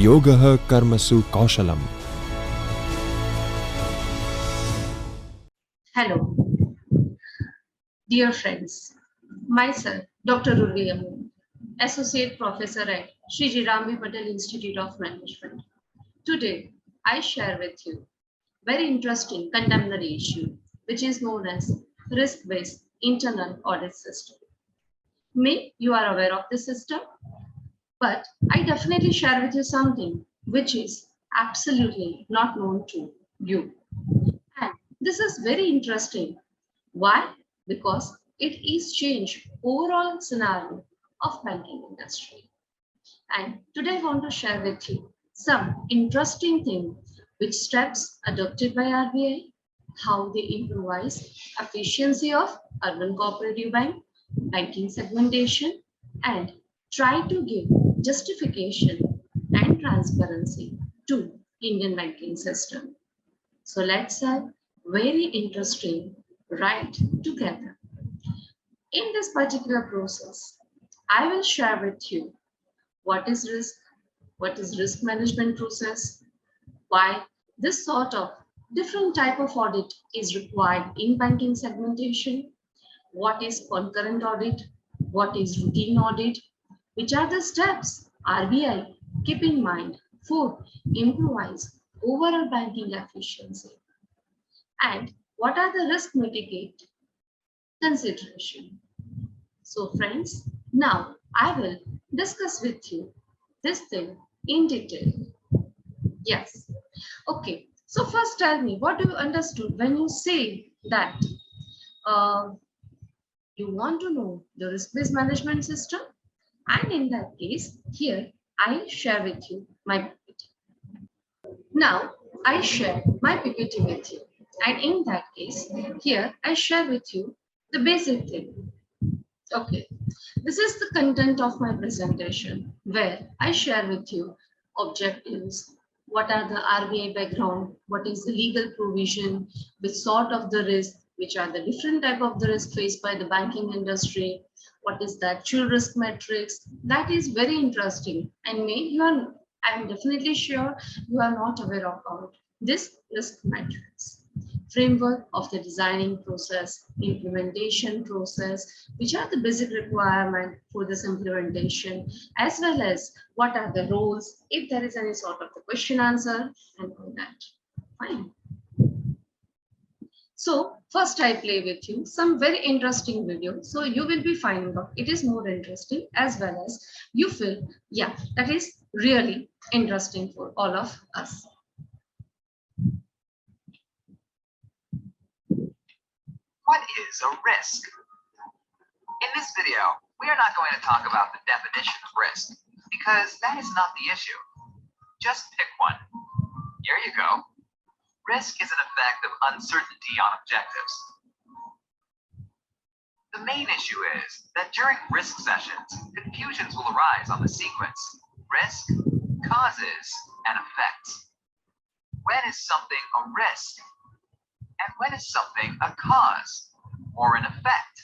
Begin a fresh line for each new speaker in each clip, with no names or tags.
Yogah Karmasu Kaushalam.
Hello, dear friends. Myself, Dr. Uravi Amin, Associate Professor at Sri Uravi Patel Institute of Management. Today, I share with you very interesting contemporary issue, which is known as risk-based internal audit system. May you are aware of this system, but I definitely share with you something which is absolutely not known to you. And this is very interesting. Why? Because it is change overall scenario of banking industry. And today I want to share with you some interesting thing which steps adopted by RBI, how they improvise efficiency of urban cooperative banking segmentation, and try to give justification and transparency to Indian banking system. So let's have very interesting ride together. In this particular process, I will share with you what is risk management process, why this sort of different type of audit is required in banking segmentation, what is concurrent audit, what is routine audit, which are the steps RBI keep in mind for improvise overall banking efficiency, and what are the risk mitigate consideration. So friends, now I will discuss with you this thing in detail. Yes. Okay. So first tell me, what do you understood when you say that uh, you want to know the risk-based management system? And in that case, here I share with you my PPT. Now I share my PPT with you. And in that case, here I share with you the basic thing. Okay, this is the content of my presentation where I share with you objectives, what are the RBI background, what is the legal provision, which sort of the risk, which are the different type of the risk faced by the banking industry, what is the actual risk matrix. That is very interesting, and I'm definitely sure you are not aware about this risk matrix framework of the designing process, implementation process, which are the basic requirement for this implementation, as well as what are the roles, if there is any sort of the question answer, and all that. Fine. So first I play with you some very interesting video. So you will be finding out it is more interesting, as well as you feel, yeah, that is really interesting for all of us.
What is a risk? In this video, we are not going to talk about the definition of risk, because that is not the issue. Just pick one. Here you go. Risk is an effect of uncertainty on objectives. The main issue is that during risk sessions, confusions will arise on the sequence: risk, causes, and effects. When is something a risk? And when is something a cause or an effect?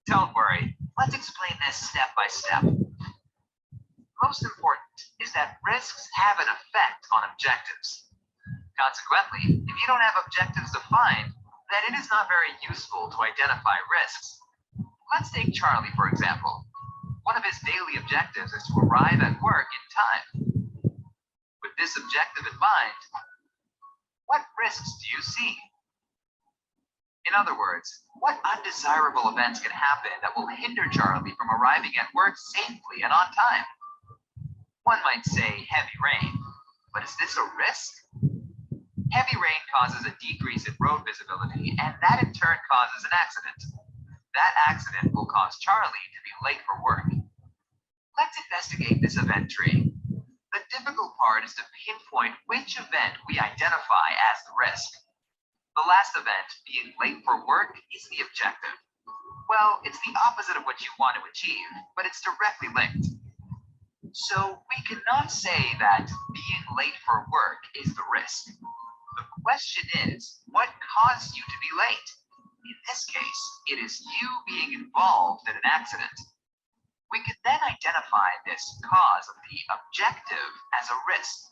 Don't worry, let's explain this step by step. Most important is that risks have an effect on objectives. Consequently, if you don't have objectives defined, then it is not very useful to identify risks. Let's take Charlie, for example. One of his daily objectives is to arrive at work in time. With this objective in mind, what risks do you see? In other words, what undesirable events can happen that will hinder Charlie from arriving at work safely and on time? One might say heavy rain, but is this a risk? Heavy rain causes a decrease in road visibility, and that in turn causes an accident. That accident will cause Charlie to be late for work. Let's investigate this event tree. The difficult part is to pinpoint which event we identify as the risk. The last event, being late for work, is the objective. Well, it's the opposite of what you want to achieve, but it's directly linked. So we cannot say that being late for work is the risk. The question is, what caused you to be late? In this case, it is you being involved in an accident. We could then identify this cause of the objective as a risk.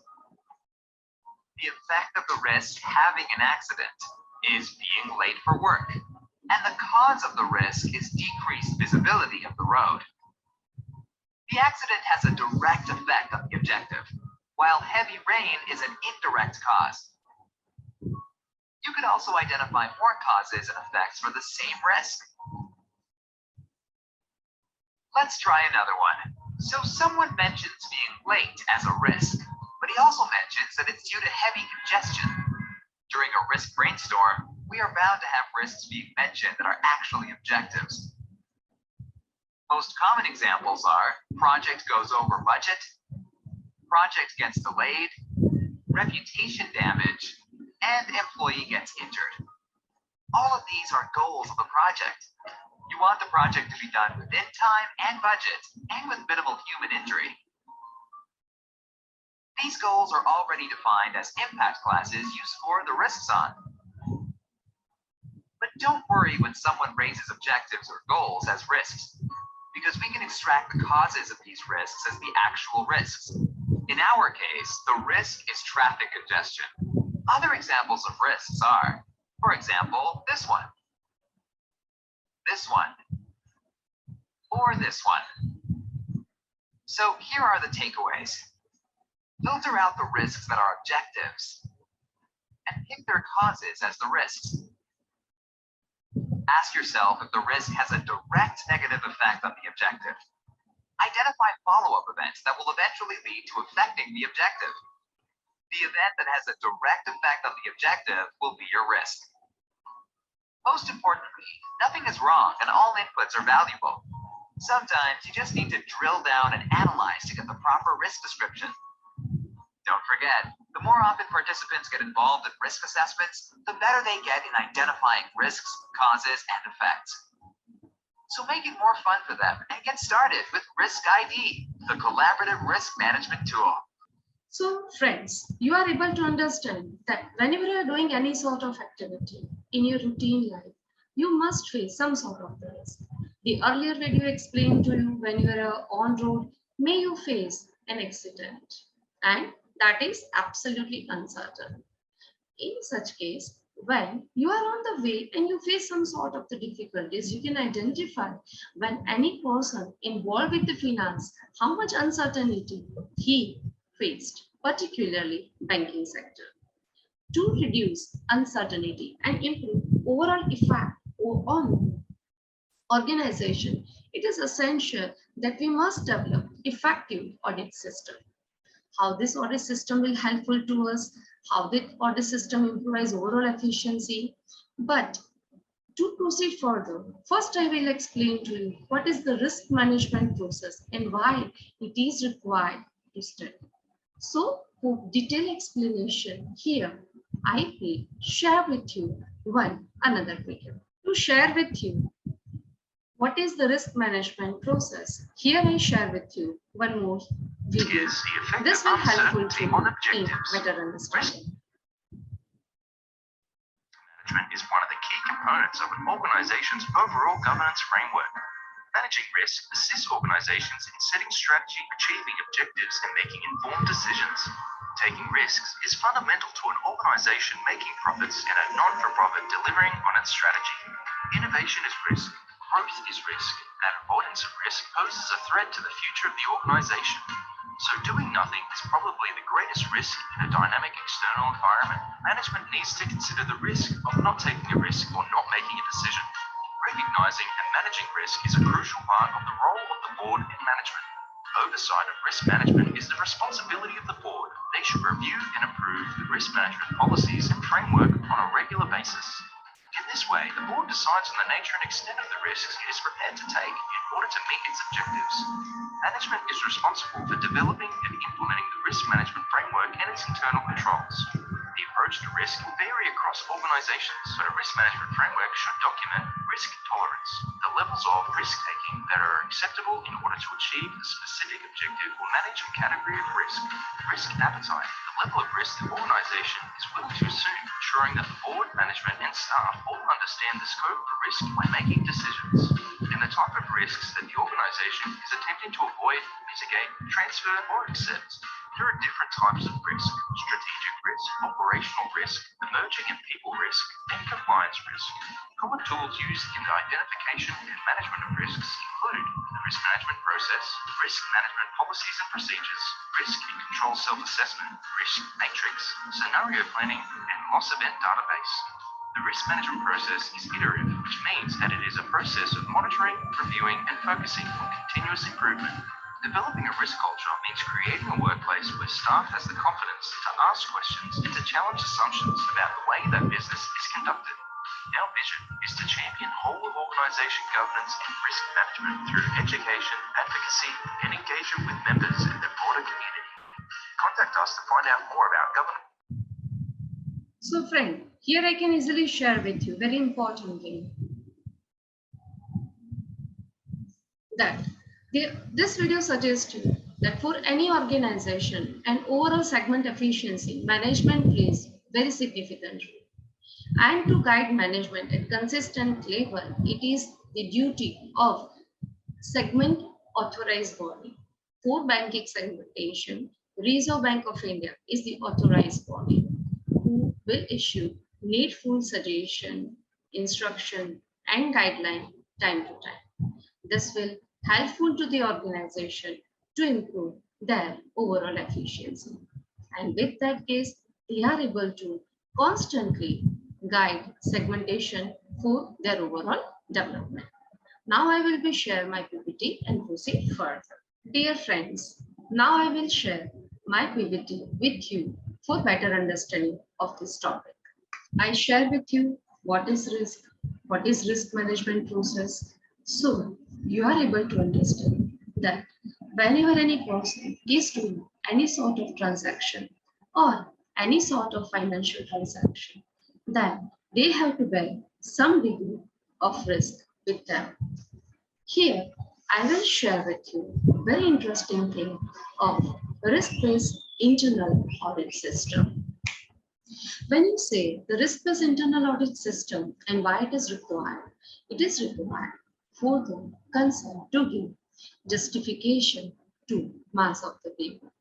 The effect of the risk having an accident is being late for work, and the cause of the risk is decreased visibility of the road. The accident has a direct effect on the objective, while heavy rain is an indirect cause. You could also identify more causes and effects for the same risk. Let's try another one. So someone mentions being late as a risk, but he also mentions that it's due to heavy congestion. During a risk brainstorm, we are bound to have risks being mentioned that are actually objectives. Most common examples are project goes over budget, project gets delayed, reputation damage, and employee gets injured. All of these are goals of the project. You want the project to be done within time and budget, and with minimal human injury. These goals are already defined as impact classes you score the risks on. But don't worry when someone raises objectives or goals as risks, because we can extract the causes of these risks as the actual risks. In our case, the risk is traffic congestion. Other examples of risks are, for example, this one, or this one. So here are the takeaways. Filter out the risks that are objectives and pick their causes as the risks. Ask yourself if the risk has a direct negative effect on the objective. Identify follow-up events that will eventually lead to affecting the objective. The event that has a direct effect on the objective will be your risk. Most importantly, nothing is wrong and all inputs are valuable. Sometimes you just need to drill down and analyze to get the proper risk description. Don't forget, the more often participants get involved in risk assessments, the better they get in identifying risks, causes, and effects. So make it more fun for them and get started with Risk ID, the collaborative risk management tool.
So friends, you are able to understand that whenever you are doing any sort of activity in your routine life, you must face some sort of risk. The earlier video explained to you when you are on road, may you face an accident, and that is absolutely uncertain. In such case, when you are on the way and you face some sort of the difficulties, you can identify when any person involved with the finance, how much uncertainty he faced, particularly banking sector. To reduce uncertainty and improve overall effect on organization, it is essential that we must develop effective audit system. How this audit system will helpful to us, how the audit system improves overall efficiency. But to proceed further, first I will explain to you what is the risk management process and why it is required to study. So for detailed explanation here, I will share with you another video. To share with you what is the risk management process, here I share with you one more video. This will helpful to you in better understanding.
Management is one of the key components of an organization's overall governance framework. Managing risk assists organizations in setting strategy, achieving objectives, and making informed decisions. Taking risks is fundamental to an organization making profits and a non-for-profit delivering on its strategy. Innovation is risk, growth is risk, and avoidance of risk poses a threat to the future of the organization. So doing nothing is probably the greatest risk in a dynamic external environment. Management needs to consider the risk of not taking a risk or not making a decision. Recognizing and managing risk is a crucial part of the role of the board in management. Oversight of risk management is the responsibility of the board. They should review and approve the risk management policies and framework on a regular basis. In this way, the board decides on the nature and extent of the risks it is prepared to take in order to meet its objectives. Management is responsible for developing and implementing the risk management framework and its internal controls. The approach to risk can vary across organizations, but a risk management framework should document risk tolerance, the levels of risk-taking that are acceptable in order to achieve a specific objective or manage a category of risk appetite, the level of risk the organization is willing to assume, ensuring that the board, management, and staff all understand the scope of the risk when making decisions. And the type of risks that the organisation is attempting to avoid, mitigate, transfer or accept. There are different types of risk: strategic risk, operational risk, emerging and people risk, and compliance risk. Common tools used in the identification and management of risks include the risk management process, risk management policies and procedures, risk and control self-assessment, risk matrix, scenario planning, and loss event database. The risk management process is iterative, which means that it is a process of monitoring, reviewing, and focusing on continuous improvement. Developing a risk culture means creating a workplace where staff has the confidence to ask questions and to challenge assumptions about the way that business is conducted. Our vision is to champion whole of organisation governance and risk management through education, advocacy, and engagement with members in the broader community. Contact us to find out more about governance.
So friend, here I can easily share with you very important thing that this video suggests you that for any organization and overall segment efficiency, management plays very significant role. And to guide management at consistent level, it is the duty of segment authorized body. For banking segmentation, Reserve Bank of India is the authorized body who will issue needful suggestion, instruction, and guideline time to time. This will helpful to the organization to improve their overall efficiency. And with that case, they are able to constantly guide segmentation for their overall development. Now I will be share my PPT and proceed further. Dear friends, now I will share my PPT with you for better understanding of this topic. I share with you what is risk management process, so you are able to understand that whenever any person is doing any sort of transaction or any sort of financial transaction, then they have to bear some degree of risk with them. Here, I will share with you a very interesting thing of risk-based internal audit system. When you say the risk-based internal audit system and why it is required for the concern to give justification to mass of the people.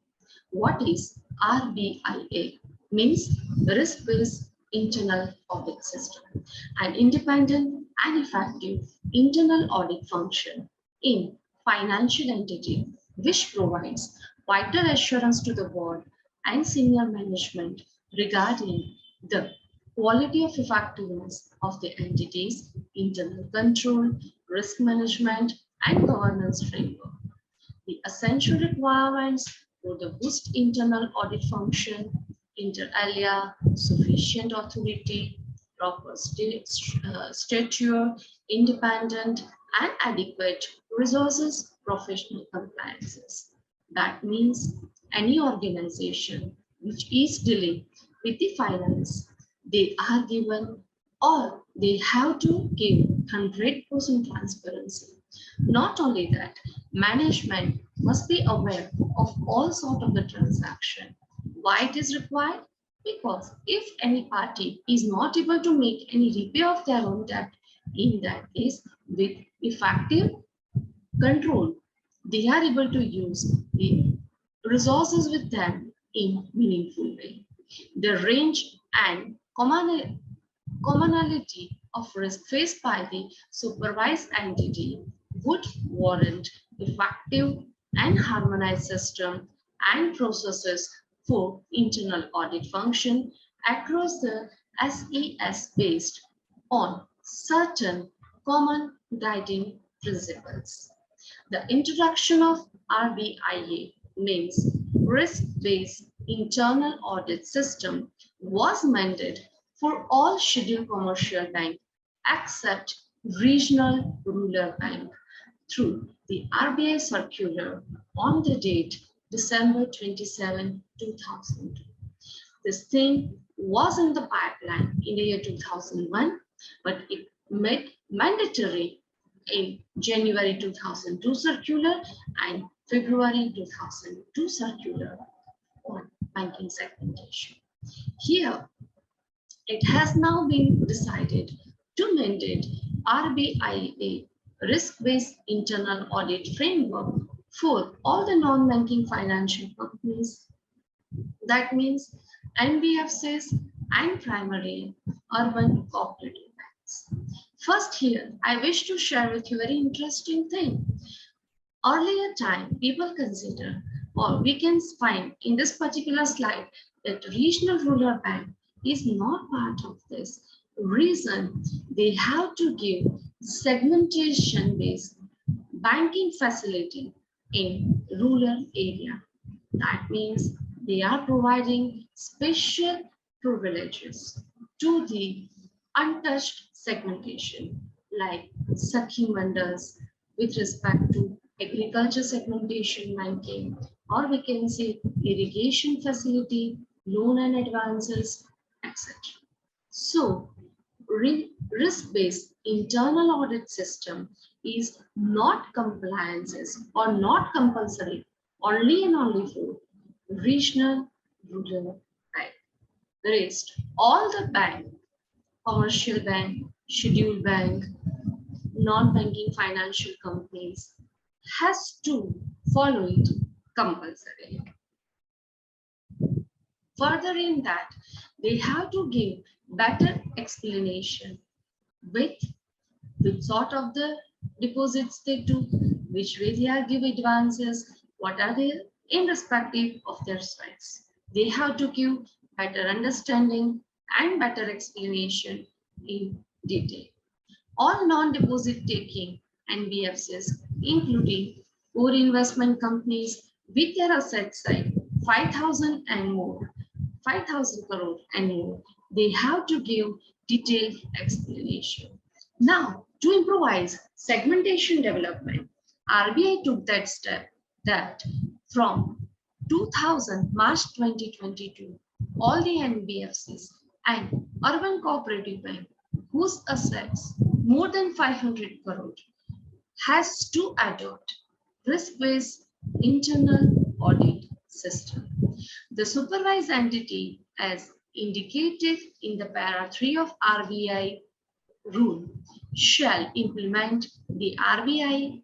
What is RBIA? Means risk-based internal audit system, an independent and effective internal audit function in financial entity which provides vital assurance to the board and senior management regarding the quality of effectiveness of the entity's internal control, risk management, and governance framework. The essential requirements for the boost internal audit function, inter alia, sufficient authority, proper stature, independent and adequate resources, professional compliances. That means any organization which is dealing with the finance, they are given or they have to give 100% transparency. Not only that, management must be aware of all sort of the transaction. Why it is required? Because if any party is not able to make any repair of their own debt, in that case, with effective control, they are able to use the resources with them in meaningful way. The range and commonality of risk faced by the supervised entity would warrant effective and harmonized system and processes for internal audit function across the SES based on certain common guiding principles. The introduction of RBIA means risk-based internal audit system was mandated for all scheduled commercial banks except regional rural bank through the RBI circular on the date December 27, 2002. This thing was in the pipeline in the year 2001, but it made mandatory in January 2002 circular and February 2002 circular on banking segmentation. Here, it has now been decided to mandate RBIA risk-based internal audit framework for all the non-banking financial companies. That means NBFCs and primary urban cooperative banks. First here, I wish to share with you a very interesting thing. Earlier time, people consider, or we can find in this particular slide, that regional rural bank is not part of this. Reason, they have to give segmentation based banking facility in rural area. That means they are providing special privileges to the untouched segmentation, like Sakhi mandals with respect to agriculture segmentation banking, or we can say irrigation facility, loan and advances, etc. So, risk-based internal audit system is not compliances or not compulsory only and only for regional rural bank. The rest, all the bank, commercial bank, scheduled bank, non-banking financial companies has to follow it compulsorily. Further in that, they have to give better explanation with which sort of the deposits they do, which way they are give advances, what are they in respective of their sites. They have to give better understanding and better explanation in detail. All non-deposit taking NBFCs, including core investment companies with their asset side 5,000 and more, 5,000 crore and more, they have to give detailed explanation. Now, to improvise segmentation development, RBI took that step that from 2000 March 2022, all the NBFCs and urban cooperative bank whose assets more than 500 crore has to adopt risk-based internal audit system. The supervised entity, as indicated in the para 3 of RBI rule, shall implement the RBIA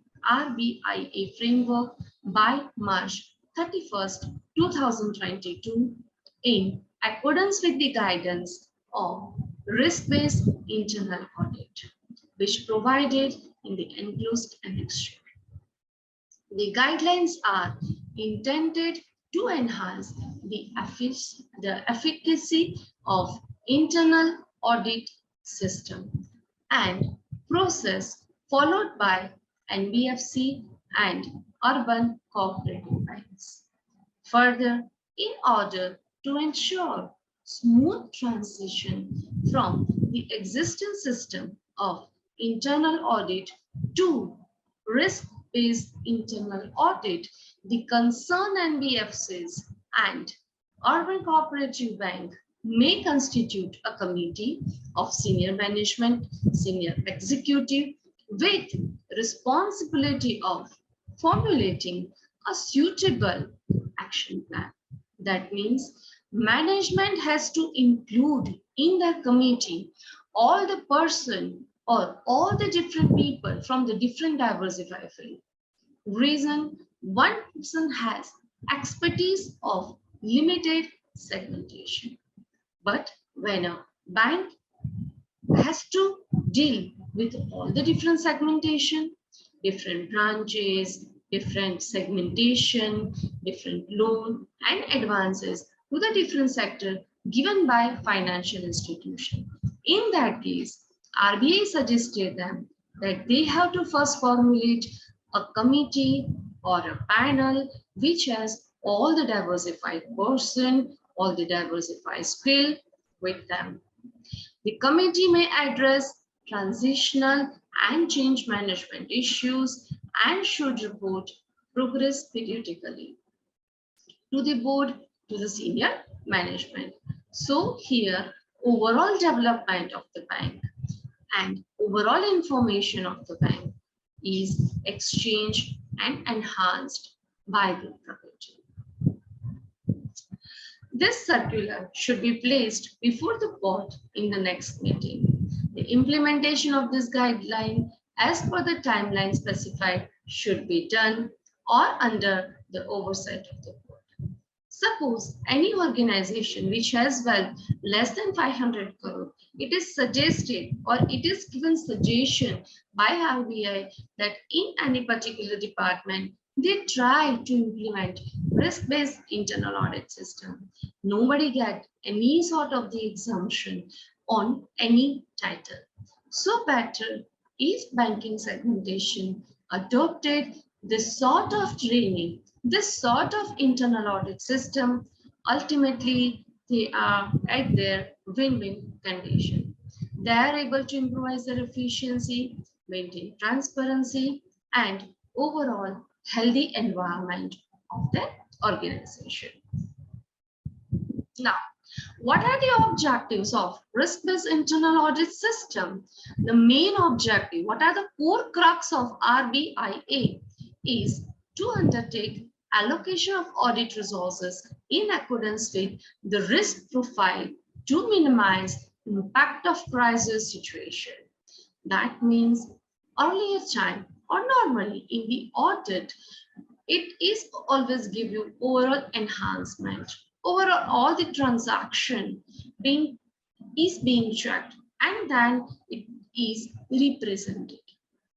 framework by March 31st, 2022 in accordance with the guidance of risk-based internal audit, which provided in the enclosed annexure. The guidelines are intended to enhance the efficacy of internal audit system and process followed by NBFC and urban cooperative banks. Further, in order to ensure smooth transition from the existing system of internal audit to risk-based internal audit, the concerned NBFCs and urban cooperative bank may constitute a committee of senior management, senior executive with responsibility of formulating a suitable action plan. That means management has to include in the committee all the person or all the different people from the different diversified field. Reason, one person has expertise of limited segmentation. But when a bank has to deal with all the different segmentation, different branches, different segmentation, different loan and advances to the different sector given by financial institution. In that case, RBI suggested them that they have to first formulate a committee or a panel which has all the diversified person, all the diversified skill with them. The committee may address transitional and change management issues and should report progress periodically to the board, to the senior management. So here, overall development of the bank and overall information of the bank is exchanged and enhanced by the committee. This circular should be placed before the board in the next meeting. The implementation of this guideline as per the timeline specified should be done or under the oversight of the board. Suppose any organization which has wealth less than 500 crore, it is suggested or it is given suggestion by RBI that in any particular department, they try to implement risk-based internal audit system. Nobody get any sort of the exemption on any title. So better if banking segmentation adopted this sort of training, this sort of internal audit system. Ultimately they are at their win-win condition. They are able to improvise their efficiency, maintain transparency, and overall healthy environment of their organization. Now, what are the objectives of risk-based internal audit system? The main objective, what are the core crux of RBIA, is to undertake allocation of audit resources in accordance with the risk profile to minimize impact of crisis situation. That means earlier time or normally in the audit, it is always give you overall enhancement. Overall, all the transaction is being checked and then it is represented.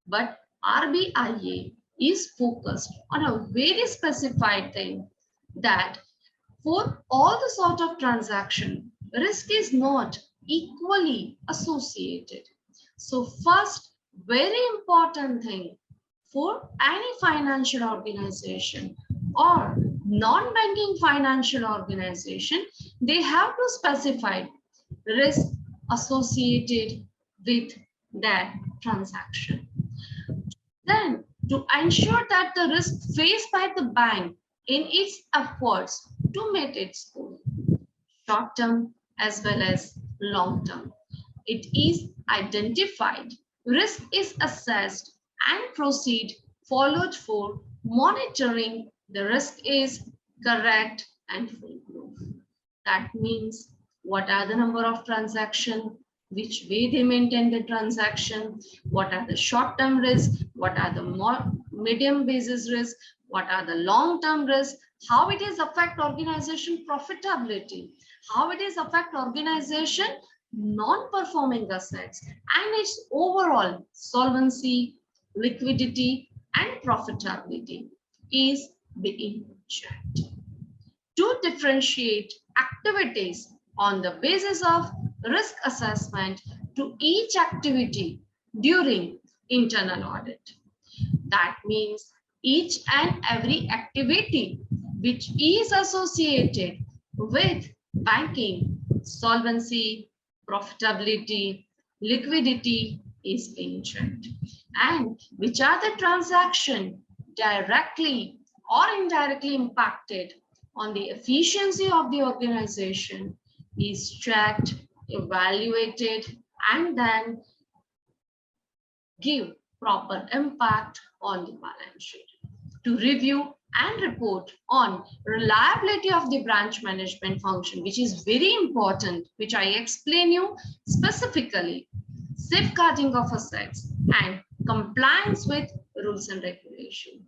But RBIA is focused on a very specified thing that for all the sort of transaction, risk is not equally associated. So first, very important thing for any financial organization or non-banking financial organization, they have to specify risk associated with that transaction. Then to ensure that the risk faced by the bank in its efforts to meet its goal, short-term as well as long-term, it is identified, risk is assessed and proceed followed for monitoring the risk is correct and foolproof. That means what are the number of transactions, which way they maintain the transaction, what are the short-term risks, what are the more medium basis risks, what are the long-term risks, how it is affect organization profitability, how it is affect organization non-performing assets, and its overall solvency, liquidity, and profitability is being checked. To differentiate activities on the basis of risk assessment to each activity during internal audit. That means each and every activity which is associated with banking, solvency, profitability, liquidity is being checked. And which are the transactions directly or indirectly impacted on the efficiency of the organization is checked, evaluated, and then give proper impact on the balance sheet. To review and report on reliability of the branch management function, which is very important, which I explain you specifically, safeguarding of assets and compliance with rules and regulations.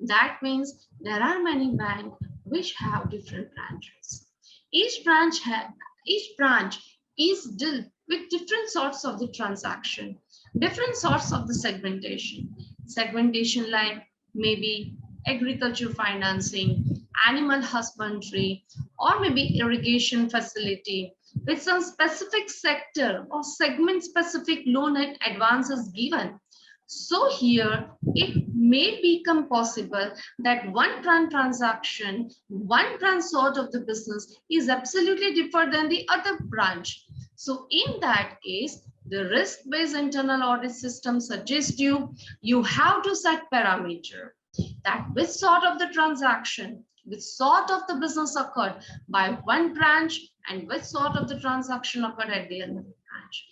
That means there are many banks which have different branches. Each branch is dealt with different sorts of the transaction, different sorts of the segmentation. Segmentation like maybe agriculture financing, animal husbandry, or maybe irrigation facility with some specific sector or segment specific loan and advances given. So here it may become possible that one branch transaction, one branch sort of the business is absolutely different than the other branch. So in that case, the risk-based internal audit system suggests you have to set parameter that which sort of the transaction, which sort of the business occurred by one branch and which sort of the transaction occurred at the other branch.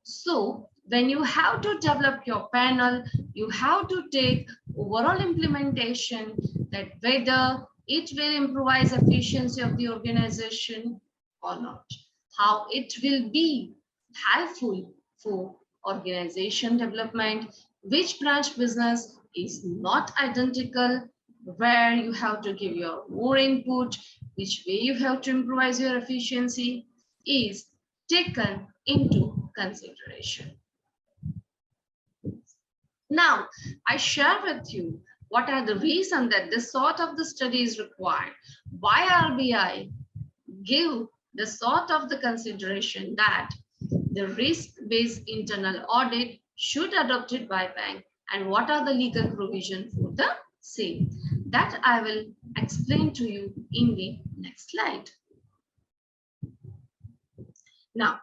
So when you have to develop your panel, you have to take overall implementation that whether it will improvise efficiency of the organization or not, how it will be helpful for organization development, which branch business is not identical, where you have to give your more input, which way you have to improvise your efficiency is taken into consideration. Now, I share with you what are the reasons that this sort of the study is required. Why RBI give the sort of the consideration that the risk-based internal audit should adopted by bank, and what are the legal provision for the same. That I will explain to you in the next slide. Now,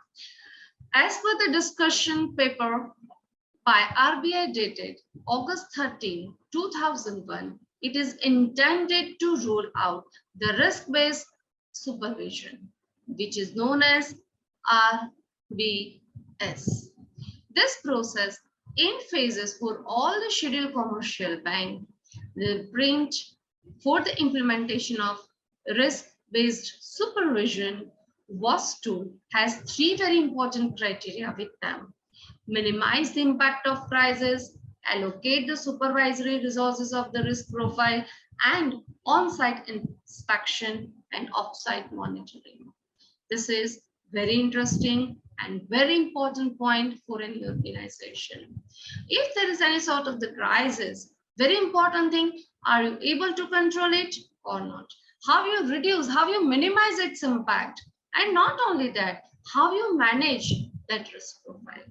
as per the discussion paper by RBI dated August 13, 2001, it is intended to rule out the risk-based supervision, which is known as RBS. This process in phases for all the scheduled commercial bank, the print for the implementation of risk-based supervision has three very important criteria with them. Minimize the impact of crisis, allocate the supervisory resources of the risk profile, and on-site inspection and off-site monitoring. This is very interesting and very important point for any organization. If there is any sort of the crisis, very important thing, are you able to control it or not? How you reduce, how you minimize its impact? And not only that, how you manage that risk profile.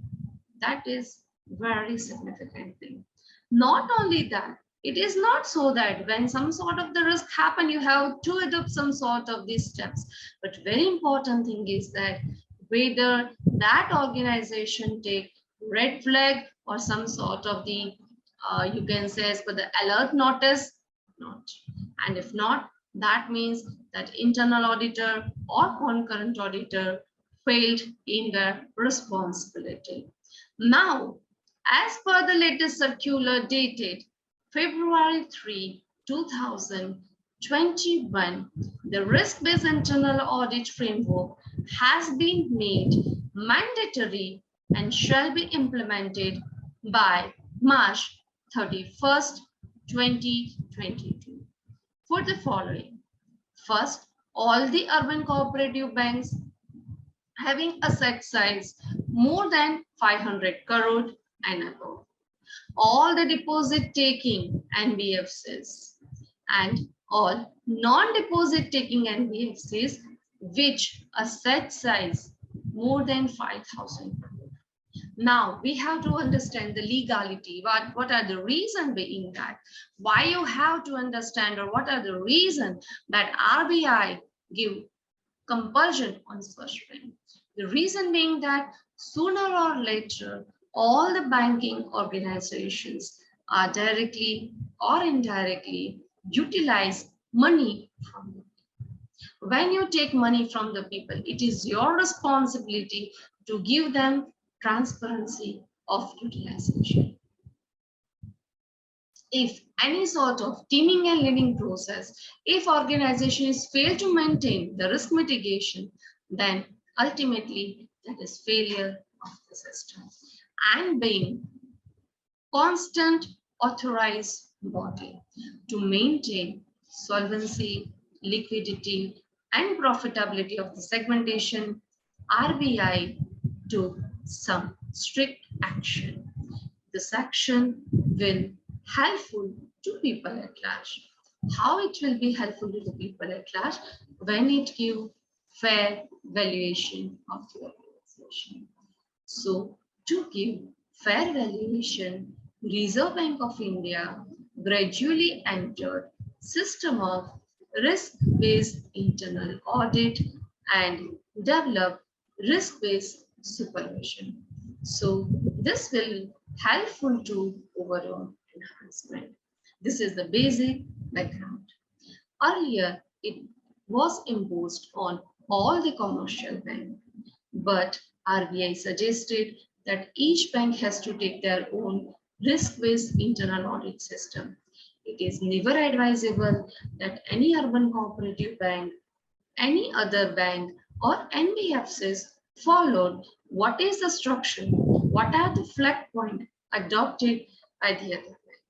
That is very significant thing. Not only that, it is not so that when some sort of the risk happen, you have to adopt some sort of these steps. But very important thing is that whether that organization take red flag or some sort of the, you can say as per the alert notice, not. And if not, that means that internal auditor or concurrent auditor failed in their responsibility. Now, as per the latest circular dated February 3, 2021, the risk-based internal audit framework has been made mandatory and shall be implemented by March 31st, 2022. For the following: first, all the urban cooperative banks having asset size more than 500 crore and above, all the deposit taking NBFCs, and all non-deposit taking NBFCs which asset size more than 5,000 crore. Now we have to understand the legality. What are the reasons being that? Why you have to understand, or what are the reasons that RBI give compulsion on such bank? The reason being that sooner or later, all the banking organizations are directly or indirectly utilize money from the people. When you take money from the people, it is your responsibility to give them transparency of utilization. If any sort of teaming and leading process, if organization is failed to maintain the risk mitigation, then ultimately that is failure of the system. And being constant authorized body to maintain solvency, liquidity, and profitability of the segmentation, RBI took some strict action. This action will helpful to people at large. How it will be helpful to the people at large? When it gives fair valuation of the organization. So to give fair valuation, Reserve Bank of India gradually entered system of risk-based internal audit and developed risk-based supervision. So this will helpful to overall enhancement. This is the basic background. Earlier, it was imposed on all the commercial banks, but RBI suggested that each bank has to take their own risk-based internal audit system. It is never advisable that any urban cooperative bank, any other bank, or NBFCs followed what is the structure, what are the flag points adopted by the other bank.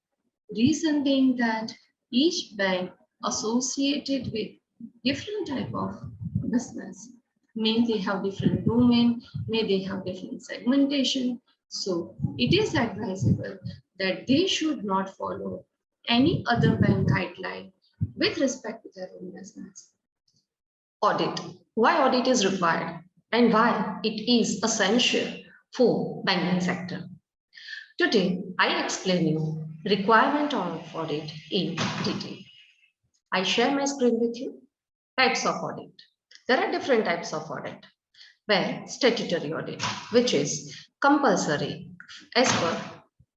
Reason being that each bank associated with different type of business, may they have different domain, may they have different segmentation. So it is advisable that they should not follow any other bank guideline with respect to their own business. Audit. Why audit is required and why it is essential for banking sector. Today, I explain you requirement of audit in detail. I share my screen with you. Types of audit. There are different types of audit. Where statutory audit, which is compulsory as per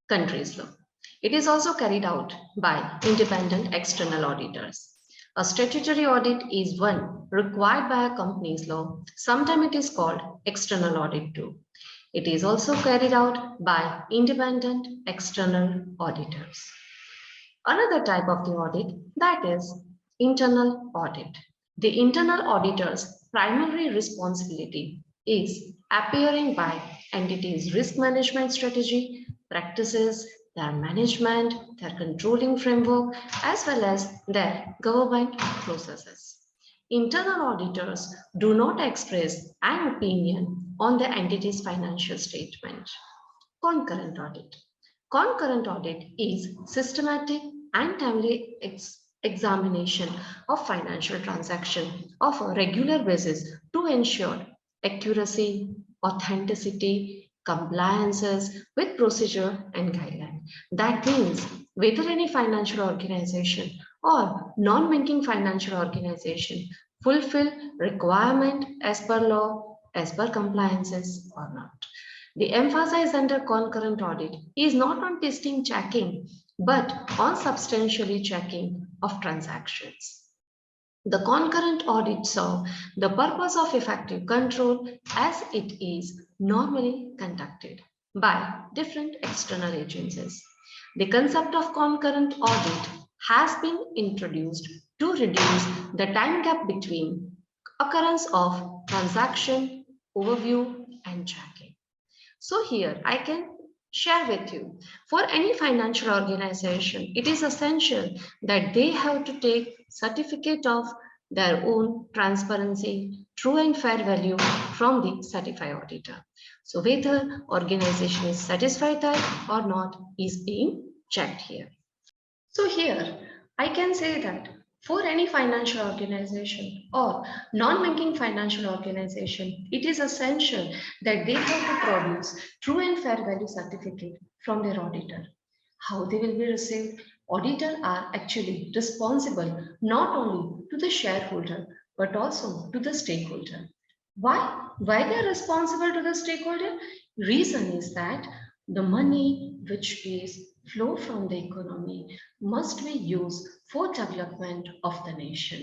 country's law. It is also carried out by independent external auditors. A statutory audit is one required by a company's law. Sometimes it is called external audit too. It is also carried out by independent external auditors. Another type of the audit, that is internal audit. The internal auditor's primary responsibility is appearing by entities' risk management strategy, practices, their management, their controlling framework, as well as their government processes. Internal auditors do not express an opinion on the entity's financial statement. Concurrent audit. Concurrent audit is systematic and timely examination of financial transactions of a regular basis to ensure accuracy, authenticity, compliances with procedure and guideline. That means whether any financial organization or non-banking financial organization fulfill requirement as per law, as per compliances or not. The emphasis under concurrent audit is not on testing checking, but on substantially checking of transactions. The concurrent audit serves the purpose of effective control as it is normally conducted by different external agencies. The concept of concurrent audit has been introduced to reduce the time gap between occurrence of transaction, overview, and checking. So here I can share with you, for any financial organization, it is essential that they have to take certificate of their own transparency, true and fair value from the certified auditor. So whether organization is satisfied that or not is being checked here. So here I can say that for any financial organization or non-banking financial organization, it is essential that they have to produce true and fair value certificate from their auditor. How they will be received? Auditors are actually responsible not only to the shareholder, but also to the stakeholder. Why? Why they are responsible to the stakeholder? Reason is that the money which is flow from the economy must be used for development of the nation.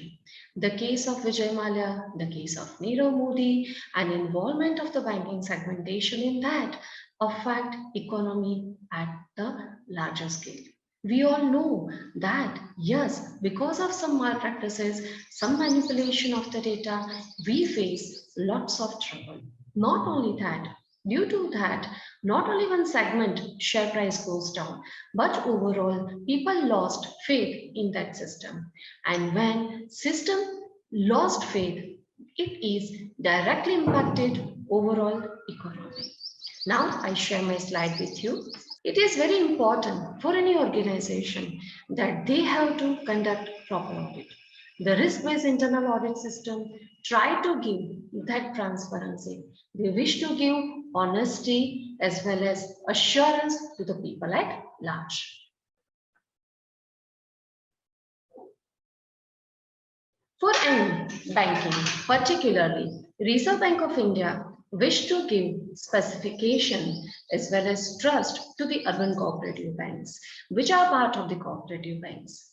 The case of Vijay Mallya, the case of Nirav Modi, and involvement of the banking segmentation in that affect economy at the larger scale. We all know that, yes, because of some malpractices, some manipulation of the data, we face lots of trouble. Not only that, due to that, not only one segment share price goes down, but overall people lost faith in that system. And when system lost faith, it is directly impacted overall economy. Now I share my slide with you. It is very important for any organization that they have to conduct proper audit. The risk-based internal audit system try to give that transparency. They wish to give honesty as well as assurance to the people at large. For any banking, particularly Reserve Bank of India wish to give specification as well as trust to the urban cooperative banks, which are part of the cooperative banks.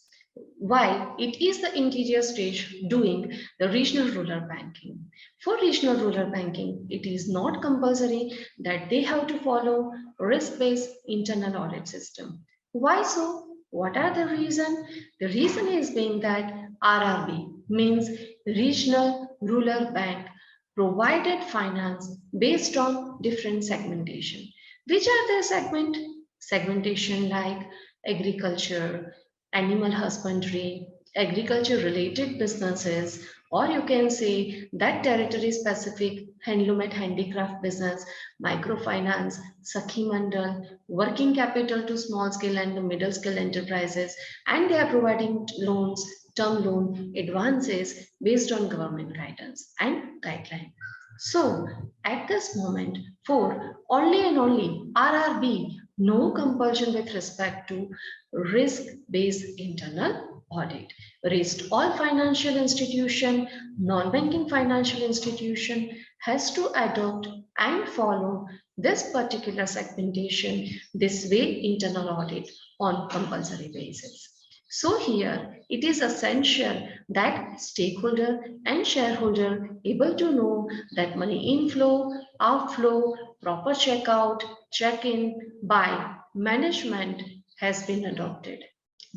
Why? It is the interior stage doing the regional rural banking. For regional rural banking, it is not compulsory that they have to follow risk-based internal audit system. Why so? What are the reason? The reason is being that RRB means Regional Rural Bank provided finance based on different segmentation. Which are the segment? Segmentation like agriculture, animal husbandry, agriculture related businesses, or you can say that territory specific handloom and handicraft business, microfinance, Sakhi Mandal, working capital to small scale and the middle scale enterprises, and they are providing loans, term loan, advances based on government guidance and guideline. So at this moment, for only and only RRB, no compulsion with respect to risk-based internal audit. Rest all financial institution, non-banking financial institution has to adopt and follow this particular segmentation, this way internal audit on compulsory basis. So here it is essential that stakeholder and shareholder able to know that money inflow, outflow, proper checkout, check-in by management has been adopted.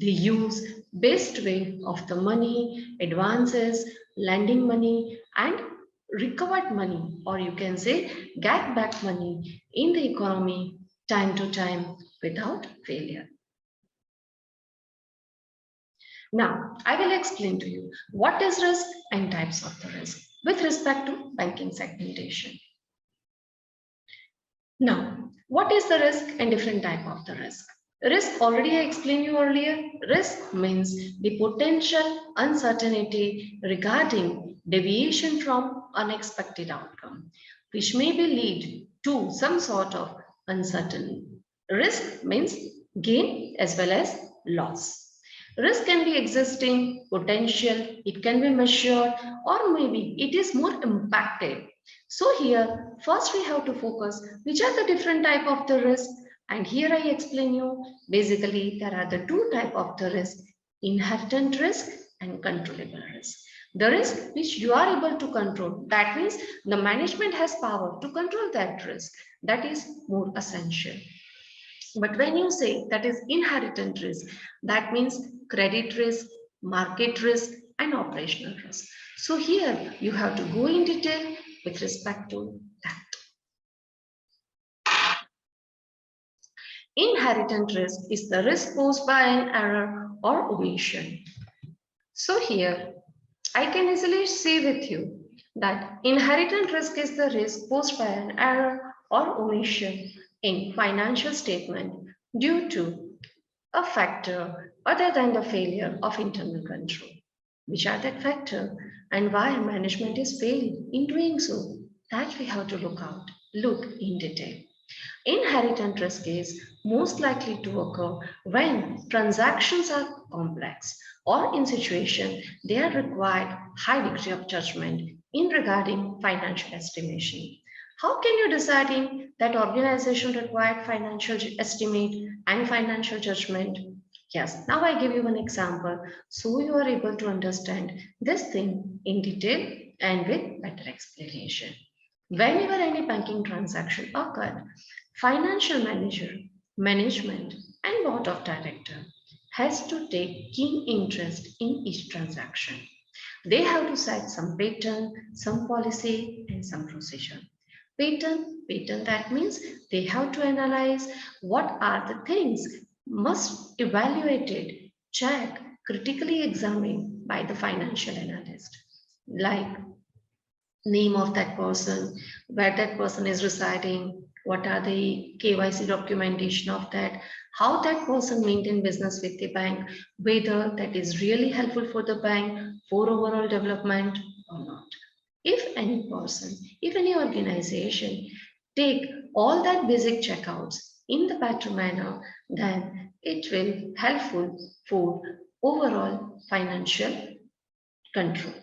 They use best way of the money, advances, lending money and recovered money, or you can say get back money in the economy time to time without failure. Now, I will explain to you what is risk and types of the risk with respect to banking segmentation. Now, what is the risk and different type of the risk? Risk, already I explained you earlier. Risk means the potential uncertainty regarding deviation from unexpected outcome, which may be lead to some sort of uncertainty. Risk means gain as well as loss. Risk can be existing, potential, it can be measured, or maybe it is more impacted. So here, first we have to focus which are the different type of the risk. And here I explain you, basically there are the two type of the risk, inherent risk and controllable risk. The risk which you are able to control, that means the management has power to control that risk. That is more essential. But when you say that is inherent risk, that means credit risk, market risk, and operational risk. So here you have to go in detail with respect to that. Inherent risk is the risk posed by an error or omission. So here I can easily say with you that inherent risk is the risk posed by an error or omission in financial statement due to a factor other than the failure of internal control. Which are that factor and why management is failing in doing so? That we have to look in detail. Inherent risk is most likely to occur when transactions are complex or in situation they are required high degree of judgment in regarding financial estimation. How can you deciding that organization required financial estimate and financial judgment? Yes, now I give you an example so you are able to understand this thing in detail and with better explanation. Whenever any banking transaction occurred, financial manager, management, and board of director has to take keen interest in each transaction. They have to set some pattern, some policy, and some procedure. Pattern, that means they have to analyze what are the things must evaluated, check, critically examined by the financial analyst, like name of that person, where that person is residing, what are the KYC documentation of that, how that person maintain business with the bank, whether that is really helpful for the bank for overall development or not. If any person, if any organization take all that basic checkouts in the better manner, then it will helpful for overall financial control.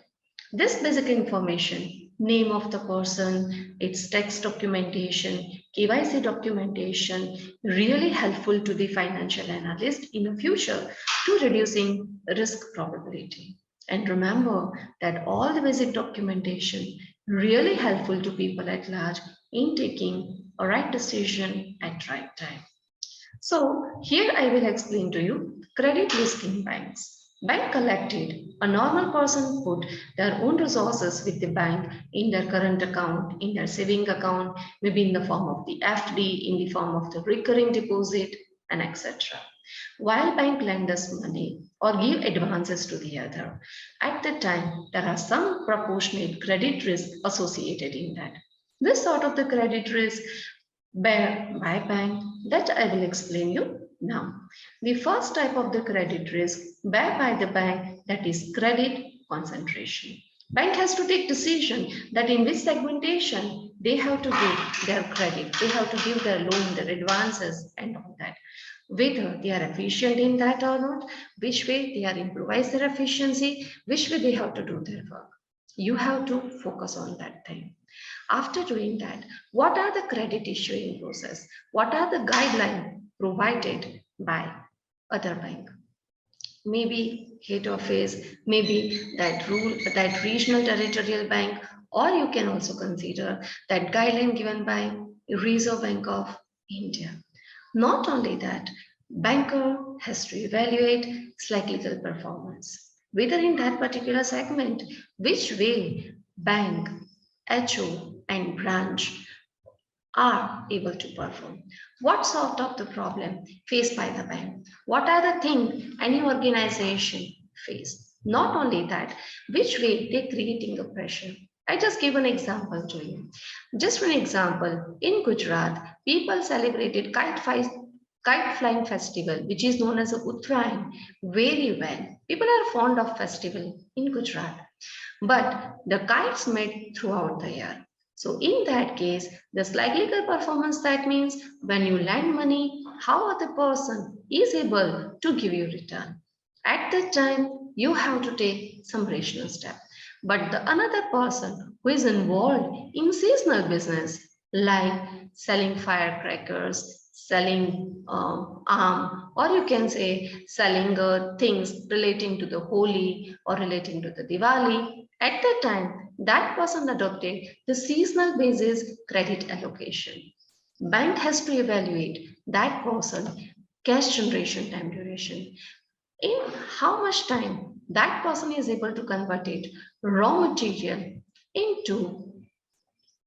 This basic information, name of the person, its tax documentation, KYC documentation, really helpful to the financial analyst in the future to reducing risk probability. And remember that all the basic documentation really helpful to people at large in taking a right decision at right time. So here I will explain to you credit risk in banks. Bank collected, a normal person put their own resources with the bank in their current account, in their saving account, maybe in the form of the FD, in the form of the recurring deposit, and etc. While bank lend us money or give advances to the other, at the time there are some proportionate credit risk associated in that. This sort of the credit risk bear by bank that I will explain you now. The first type of the credit risk bear by the bank, that is credit concentration. Bank has to take decision that in which segmentation they have to give their credit, they have to give their loan, their advances and all that. Whether they are efficient in that or not, which way they are improvise their efficiency, which way they have to do their work. You have to focus on that thing. After doing that, what are the credit issuing process? What are the guidelines provided by other bank? Maybe head office, maybe that regional territorial bank, or you can also consider that guideline given by Reserve Bank of India. Not only that, banker has to evaluate cyclical performance, whether in that particular segment, which way bank, HO and branch are able to perform. What sort of the problem faced by the bank? What are the things any organization face? Not only that, which way they're creating the pressure. I just give an example to you. Just one example, in Gujarat, people celebrated kite flying festival, which is known as a Uttarayan, very well. People are fond of festival in Gujarat, but the kites made throughout the year. So in that case, the cyclical performance, that means when you lend money, how other person is able to give you return. At that time, you have to take some rational step. But the another person who is involved in seasonal business, like selling firecrackers, selling arm, or you can say selling things relating to the Holi or relating to the Diwali, at that time, that person adopted the seasonal basis credit allocation. Bank has to evaluate that person cash generation time duration. In how much time that person is able to convert it raw material into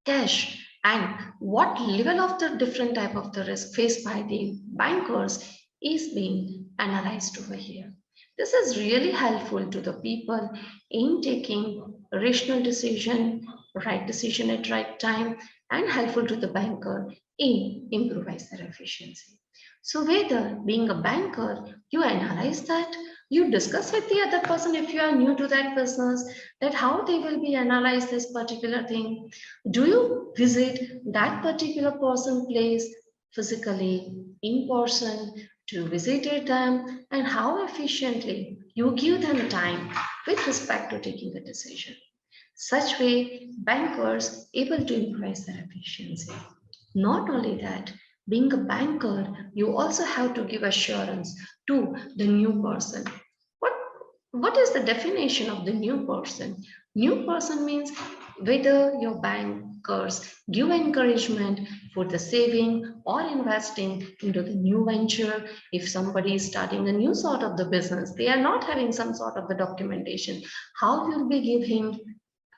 cash, and what level of the different type of the risk faced by the bankers is being analyzed over here. This is really helpful to the people in taking rational decision, right decision at right time, and helpful to the banker in improvise their efficiency. So whether being a banker, you analyze that, you discuss with the other person if you are new to that business, that how they will be analyze this particular thing. Do you visit that particular person place physically, in person, to visit them, and how efficiently you give them time with respect to taking a decision. Such way, bankers able to improvise their efficiency. Not only that, being a banker, you also have to give assurance to the new person. What is the definition of the new person? New person means whether your bankers give encouragement for the saving or investing into the new venture. If somebody is starting a new sort of the business, they are not having some sort of the documentation. How will we give him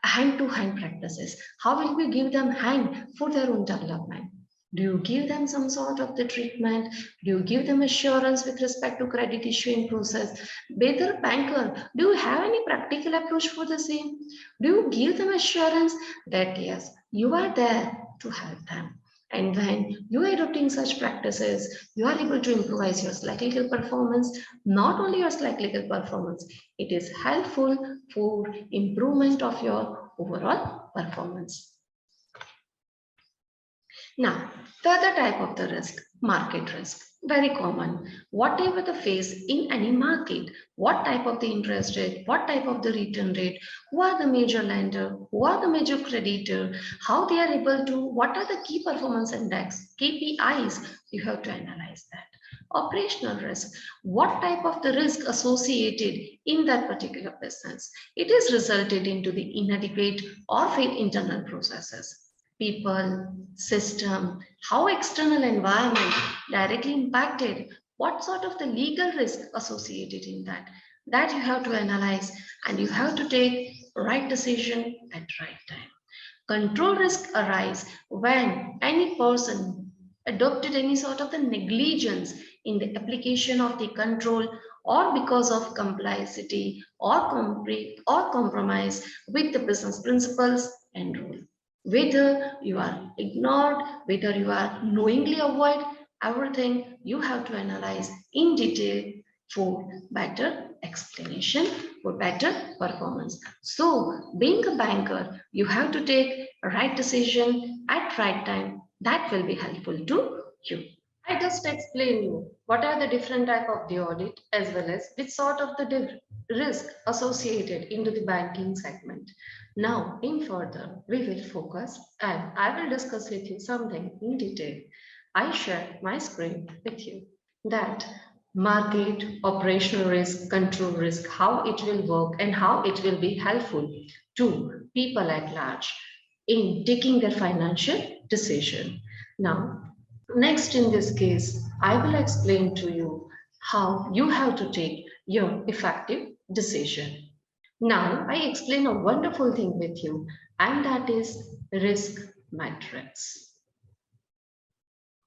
hand-to-hand practices? How will we give them hand for their own development? Do you give them some sort of the treatment? Do you give them assurance with respect to credit issuing process? Whether banker, do you have any practical approach for the same? Do you give them assurance that yes, you are there to help them? And when you are adopting such practices, you are able to improvise your cyclical performance. Not only your cyclical performance, it is helpful for improvement of your overall performance. Now, the other type of the risk, market risk, very common. Whatever the phase in any market, what type of the interest rate, what type of the return rate, who are the major lender, who are the major creditor, how they are able to, what are the key performance index, KPIs, you have to analyze that. Operational risk, what type of the risk associated in that particular business. It is resulted into the inadequate or failed internal processes. People, system, how external environment directly impacted, what sort of the legal risk associated in that you have to analyze, and you have to take right decision at right time. Control risk arise when any person adopted any sort of the negligence in the application of the control or because of complexity or compromise with the business principles and rule. Whether you are ignored, whether you are knowingly avoid, everything you have to analyze in detail for better explanation, for better performance. So being a banker, you have to take a right decision at right time. That will be helpful to you. I just explain you what are the different type of the audit as well as which sort of the risk associated into the banking segment. Now, in further, we will focus and I will discuss with you something in detail. I share my screen with you that market, operational risk, control risk, how it will work and how it will be helpful to people at large in taking their financial decision. Now, next in this case, I will explain to you how you have to take your effective decision. Now, I explain a wonderful thing with you, and that is risk matrix.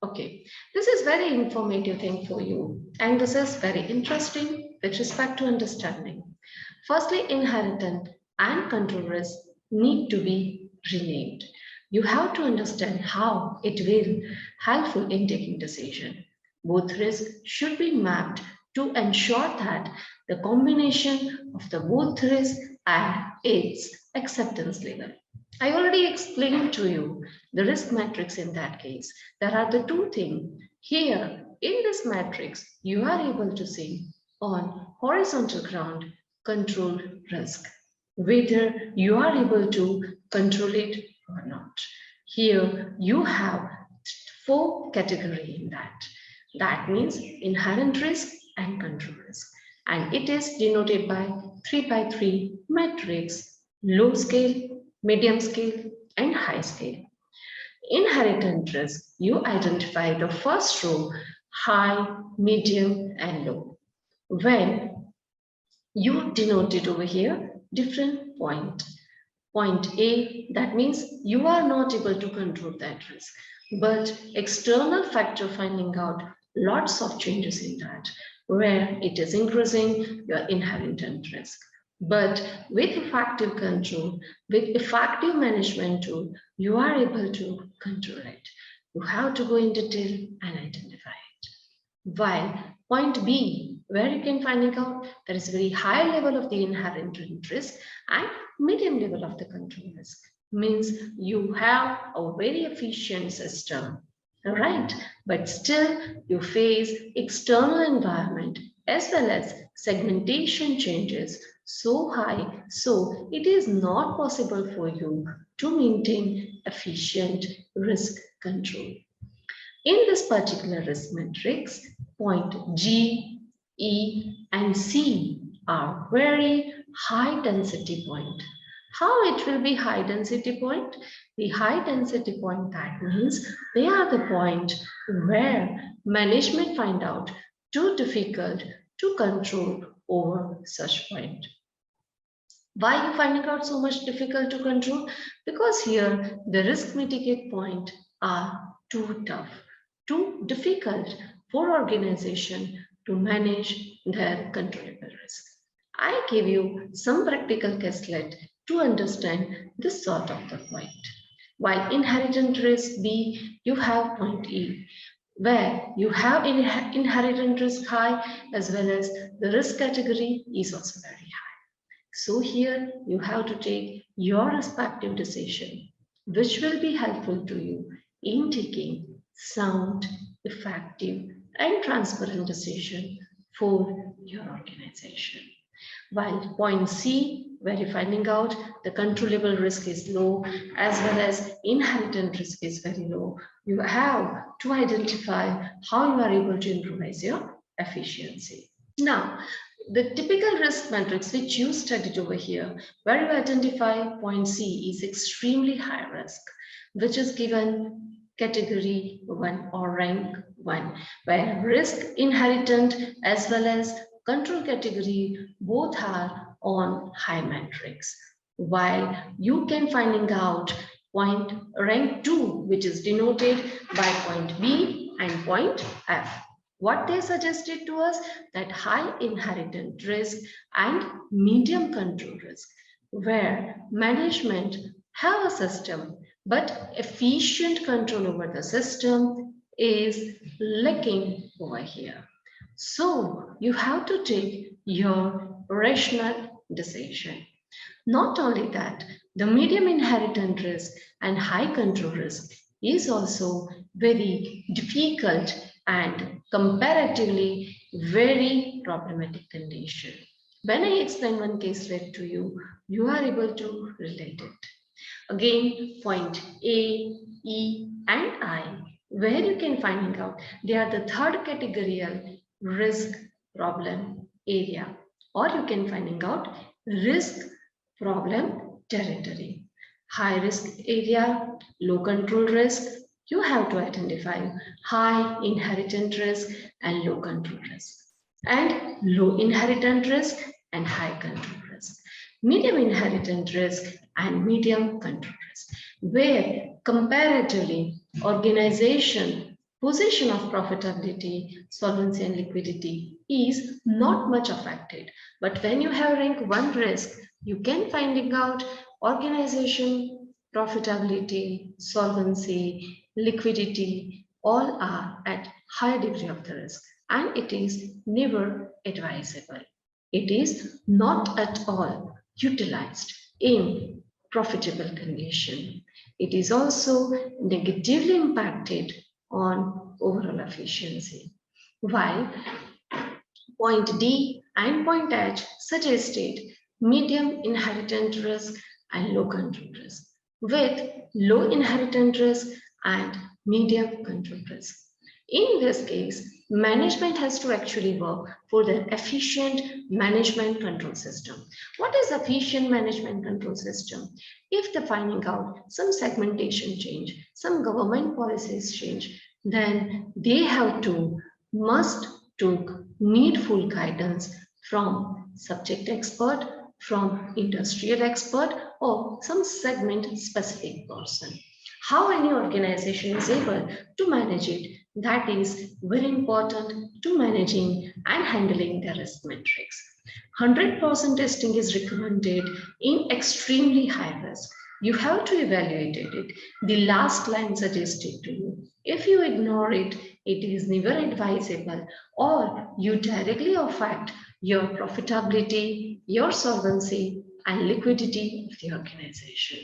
Okay, this is very informative thing for you, and this is very interesting with respect to understanding. Firstly, inheritance and control risk need to be renamed. You have to understand how it will helpful in taking decision. Both risks should be mapped to ensure that the combination of the both risk and its acceptance level. I already explained to you the risk matrix in that case. There are the two things. Here in this matrix, you are able to see on horizontal ground control risk, whether you are able to control it or not. Here you have 4 categories in that. That means inherent risk and control risk. And it is denoted by 3x3 matrix, low scale, medium scale, and high scale. Inherent risk, you identify the first row, high, medium, and low. When you denote it over here, different point. Point A, that means you are not able to control that risk, but external factor finding out lots of changes in that, where it is increasing your inherent risk. But with effective control, with effective management tool, you are able to control it. You have to go in detail and identify it. While point B, where you can find it out, there is a very high level of the inherent risk and medium level of the control risk. Means you have a very efficient system, right? But still you face external environment as well as segmentation changes so high, so it is not possible for you to maintain efficient risk control. In this particular risk matrix, point G, E, and C are very high density point. How it will be high density point? The high density point, that means they are the point where management find out too difficult to control over such point. Why are you finding out so much difficult to control? Because here the risk mitigate point are too tough, too difficult for organization to manage their controllable risk. I give you some practical caselet to understand this sort of the point. While inherent risk B, you have point E, where you have inherent risk high as well as the risk category is also very high. So here you have to take your respective decision, which will be helpful to you in taking sound, effective, and transparent decision for your organization. While point C, where you're finding out the controllable risk is low, as well as inherent risk is very low, you have to identify how you are able to improvise your efficiency. Now, the typical risk matrix which you studied over here, where you identify point C is extremely high risk, which is given category 1 or rank 1, where risk inherent as well as control category both are on high matrix. While you can finding out point rank 2, which is denoted by point B and point F, What they suggested to us, that high inherent risk and medium control risk, where management have a system, but efficient control over the system is lacking over here. So you have to take your rational decision. Not only that, the medium inherent risk and high control risk is also very difficult and comparatively very problematic condition. When I explain one case led to you, you are able to relate it. Again, point A, E, and I, where you can find out they are the third categorical risk problem area, or you can find out risk problem territory. High risk area, low control risk, you have to identify high inherent risk and low control risk, and low inherent risk and high control risk. Medium inherent risk and medium control risk, where comparatively organization position of profitability, solvency and liquidity is not much affected. But when you have rank 1 risk, you can finding out organization, profitability, solvency, liquidity, all are at high degree of the risk, and it is never advisable. It is not at all utilized in profitable condition. It is also negatively impacted on overall efficiency. While point D and point H suggested medium inherent risk and low control risk, with low inherent risk and medium control risk. In this case, management has to actually work for the efficient management control system. What is efficient management control system? If they're finding out some segmentation change, some government policies change, then they have to, must took needful guidance from subject expert, from industrial expert, or some segment specific person. How any organization is able to manage it, that is very important to managing and handling the risk metrics. 100% testing is recommended in extremely high risk. You have to evaluate it. The last line suggested to you. If you ignore it, it is never advisable, or you directly affect your profitability, your solvency, and liquidity of the organization.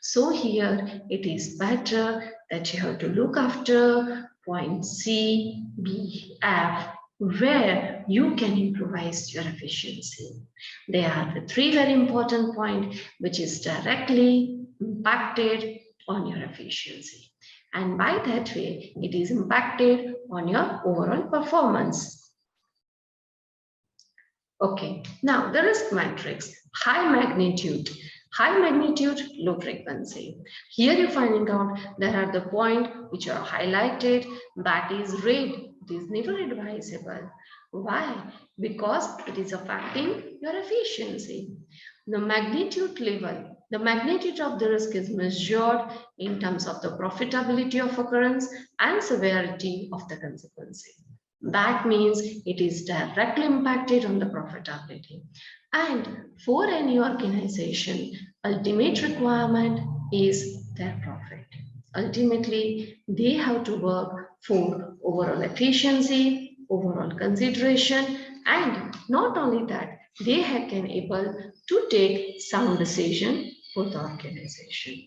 So here it is better that you have to look after point C, B, F, where you can improvise your efficiency. They are the 3 very important points which is directly impacted on your efficiency. And by that way, it is impacted on your overall performance. Okay, now the risk matrix, high magnitude, low frequency. Here you're finding out there are the points which are highlighted, that is red. It is never advisable. Why? Because it is affecting your efficiency. The magnitude level, the magnitude of the risk is measured in terms of the profitability of occurrence and severity of the consequence. That means it is directly impacted on the profitability. And for any organization, ultimate requirement is their profit. Ultimately, they have to work for overall efficiency, overall consideration, and not only that, they can able to take sound decision for the organization.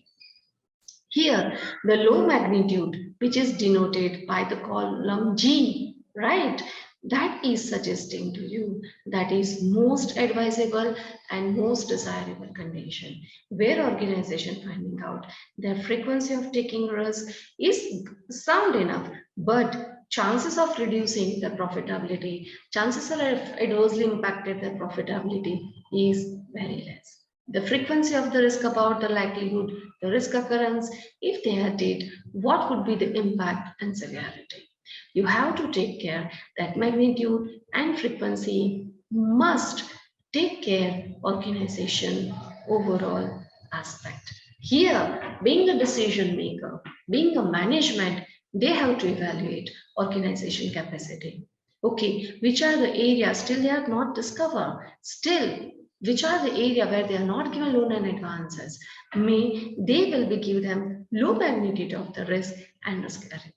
Here, the low magnitude, which is denoted by the column G, right? That is suggesting to you that is most advisable and most desirable condition, where organization finding out their frequency of taking risk is sound enough, but chances of reducing the profitability, chances are adversely impacted their profitability is very less. The frequency of the risk about the likelihood, the risk occurrence, if they had it, what would be the impact and severity? You have to take care that magnitude and frequency must take care organization overall aspect. Here, being a decision maker, being a management, they have to evaluate organization capacity. Okay, which are the areas still they are not discovered? Still, which are the area where they are not given loan and advances? They will be give them low magnitude of the risk and risk irritant.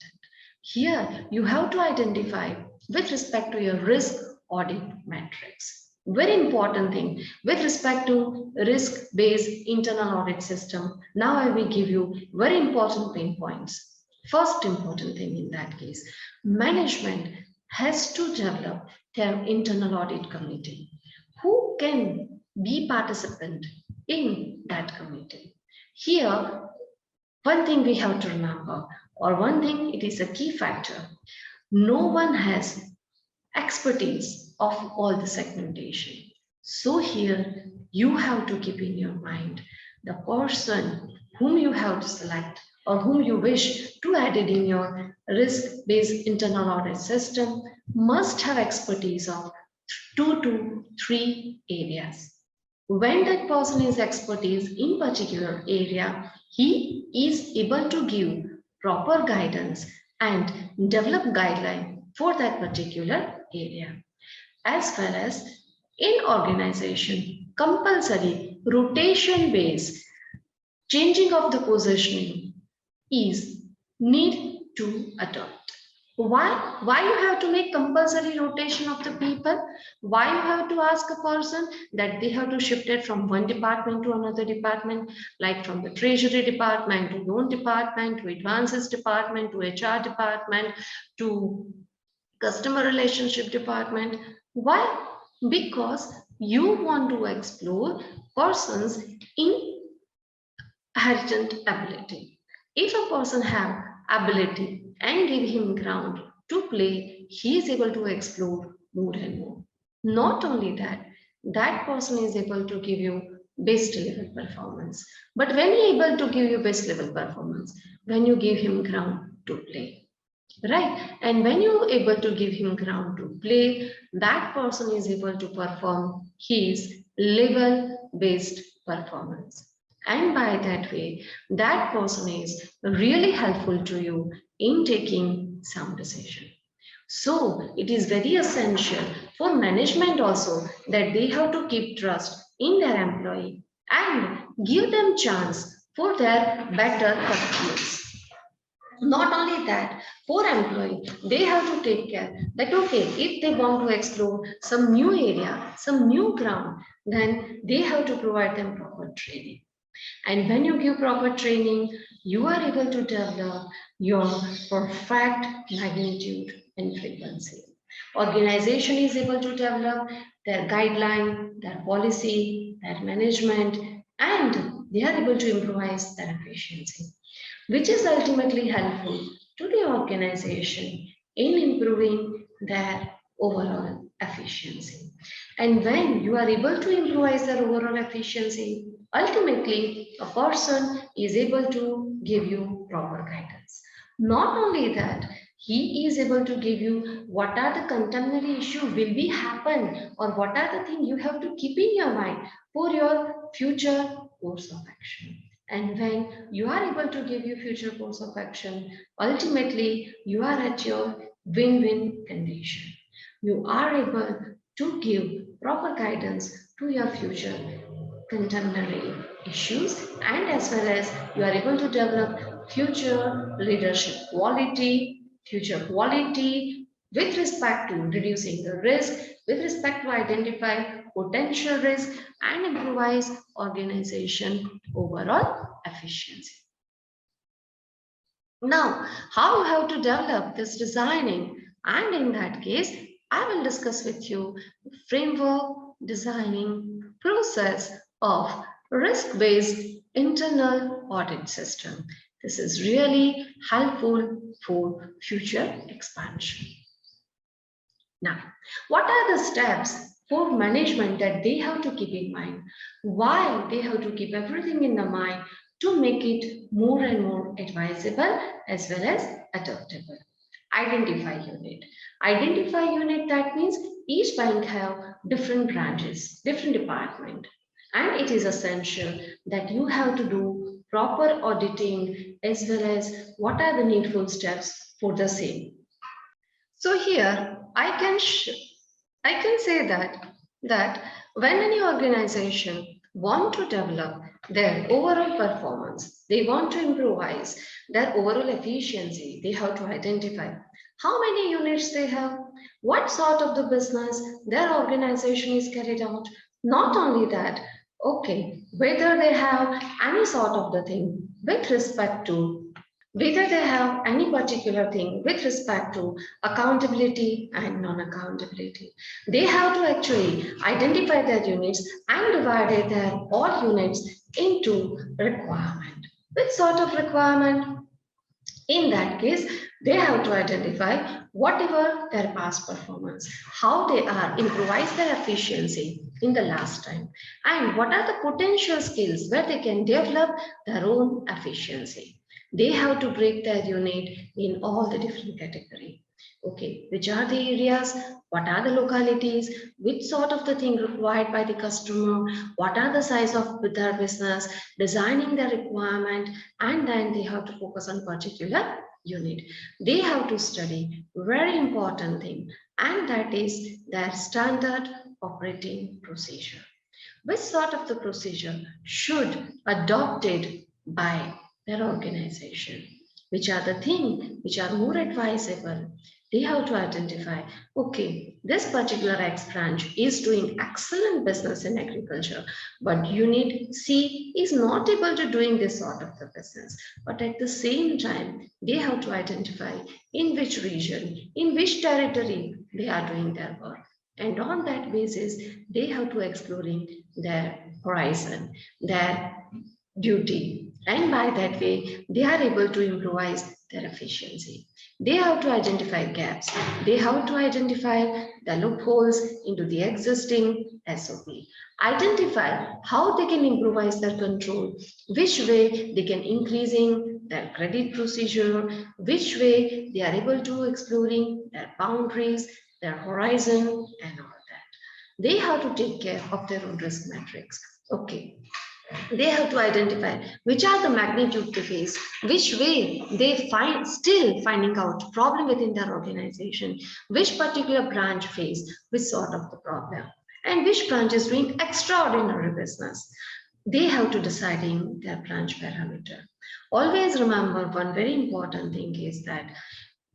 Here, you have to identify with respect to your risk audit matrix. Very important thing with respect to risk-based internal audit system. Now I will give you very important pain points. First important thing in that case, management has to develop their internal audit committee. Who can be participant in that committee? Here, one thing we have to remember, or one thing, it is a key factor. No one has expertise of all the segmentation. So here, you have to keep in your mind the person whom you have to select or whom you wish to add it in your risk-based internal audit system must have expertise of 2 to 3 areas. When that person is expertise in particular area, he is able to give proper guidance and develop guideline for that particular area. As well as in organization, compulsory rotation based changing of the positioning is need to adopt. Why you have to make compulsory rotation of the people? Why you have to ask a person that they have to shift it from one department to another department, like from the treasury department to loan department to advances department to HR department to customer relationship department? Why? Because you want to explore persons inherent ability. If a person have ability and give him ground to play, he is able to explore more and more. Not only that, that person is able to give you best level performance. But when he is able to give you best level performance, when you give him ground to play, right? And when you're able to give him ground to play, that person is able to perform his level-based performance. And by that way, that person is really helpful to you in taking some decision. So it is very essential for management also that they have to keep trust in their employee and give them chance for their better performance. Not only that, for employee, they have to take care that, okay, if they want to explore some new area, some new ground, then they have to provide them proper training. And when you give proper training, you are able to develop your perfect magnitude and frequency. Organization is able to develop their guideline, their policy, their management, and they are able to improvise their efficiency, which is ultimately helpful to the organization in improving their overall efficiency. And when you are able to improvise their overall efficiency, ultimately a person is able to give you proper guidance. Not only that, he is able to give you what are the contemporary issues will be happen or what are the things you have to keep in your mind for your future course of action. And when you are able to give you future course of action, ultimately you are at your win-win condition. You are able to give proper guidance to your future contemporary issues, and as well as you are able to develop future leadership quality, with respect to reducing the risk, with respect to identify potential risk and improvise organization overall efficiency. Now, how you have to develop this designing, and in that case, I will discuss with you framework designing process of risk-based internal audit system. This is really helpful for future expansion. Now, what are the steps for management that they have to keep in mind? Why they have to keep everything in the mind to make it more and more advisable as well as adaptable? Identify unit. Identify unit, that means each bank have different branches, different department, and it is essential that you have to do proper auditing as well as what are the needful steps for the same. So here I can say that when any organization want to develop their overall performance, they want to improvise their overall efficiency, they have to identify how many units they have, what sort of the business their organization is carried out. Not only that, okay, whether they have any sort of the thing with respect to whether they have any particular thing with respect to accountability and non-accountability. They have to actually identify their units and divide their all units into requirement. Which sort of requirement? In that case, they have to identify whatever their past performance, how they are improvise their efficiency in the last time, and what are the potential skills where they can develop their own efficiency. They have to break their unit in all the different category. Okay, which are the areas, what are the localities, which sort of the thing required by the customer, what are the size of their business, designing the requirement, and then they have to focus on particular unit. They have to study very important thing, and that is their standard operating procedure. Which sort of the procedure should adopted by their organization? Which are the things which are more advisable? They have to identify, okay, this particular X branch is doing excellent business in agriculture, but unit C is not able to doing this sort of the business. But at the same time, they have to identify in which region, in which territory they are doing their work. And on that basis, they have to exploring their horizon, their duty. And by that way, they are able to improvise their efficiency. They have to identify gaps. They have to identify the loopholes into the existing SOP. Identify how they can improvise their control, which way they can increasing their credit procedure, which way they are able to exploring their boundaries, their horizon, and all that. They have to take care of their own risk metrics. Okay. They have to identify which are the magnitude they face, which way they find still finding out problem within their organization, which particular branch face which sort of the problem, and which branch is doing extraordinary business. They have to deciding their branch parameter. Always remember one very important thing is that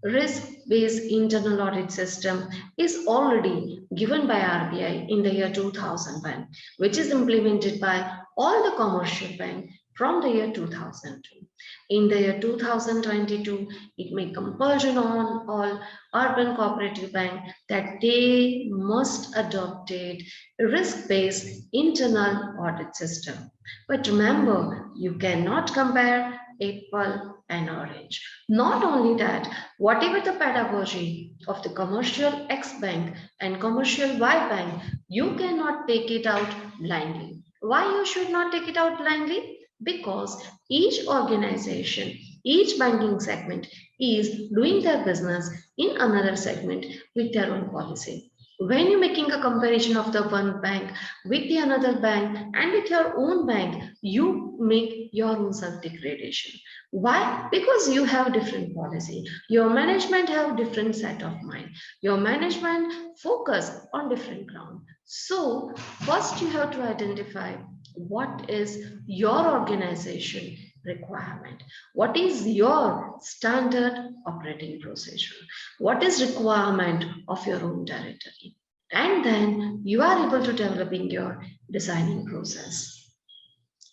risk-based internal audit system is already given by RBI in the year 2001, which is implemented by all the commercial banks from the year 2002. In the year 2022, it made compulsion on all urban cooperative bank that they must adopt a risk-based internal audit system. But remember, you cannot compare apple and orange. Not only that, whatever the pedagogy of the commercial X bank and commercial Y bank, you cannot take it out blindly. Why you should not take it out blindly? Because each organization, each banking segment is doing their business in another segment with their own policy. When you're making a comparison of the one bank with the another bank and with your own bank, you make your own self-degradation. Why? Because you have different policy. Your management have different set of mind. Your management focus on different ground. So first you have to identify what is your organization requirement. What is your standard operating procedure? What is requirement of your own territory? And then you are able to developing your designing process.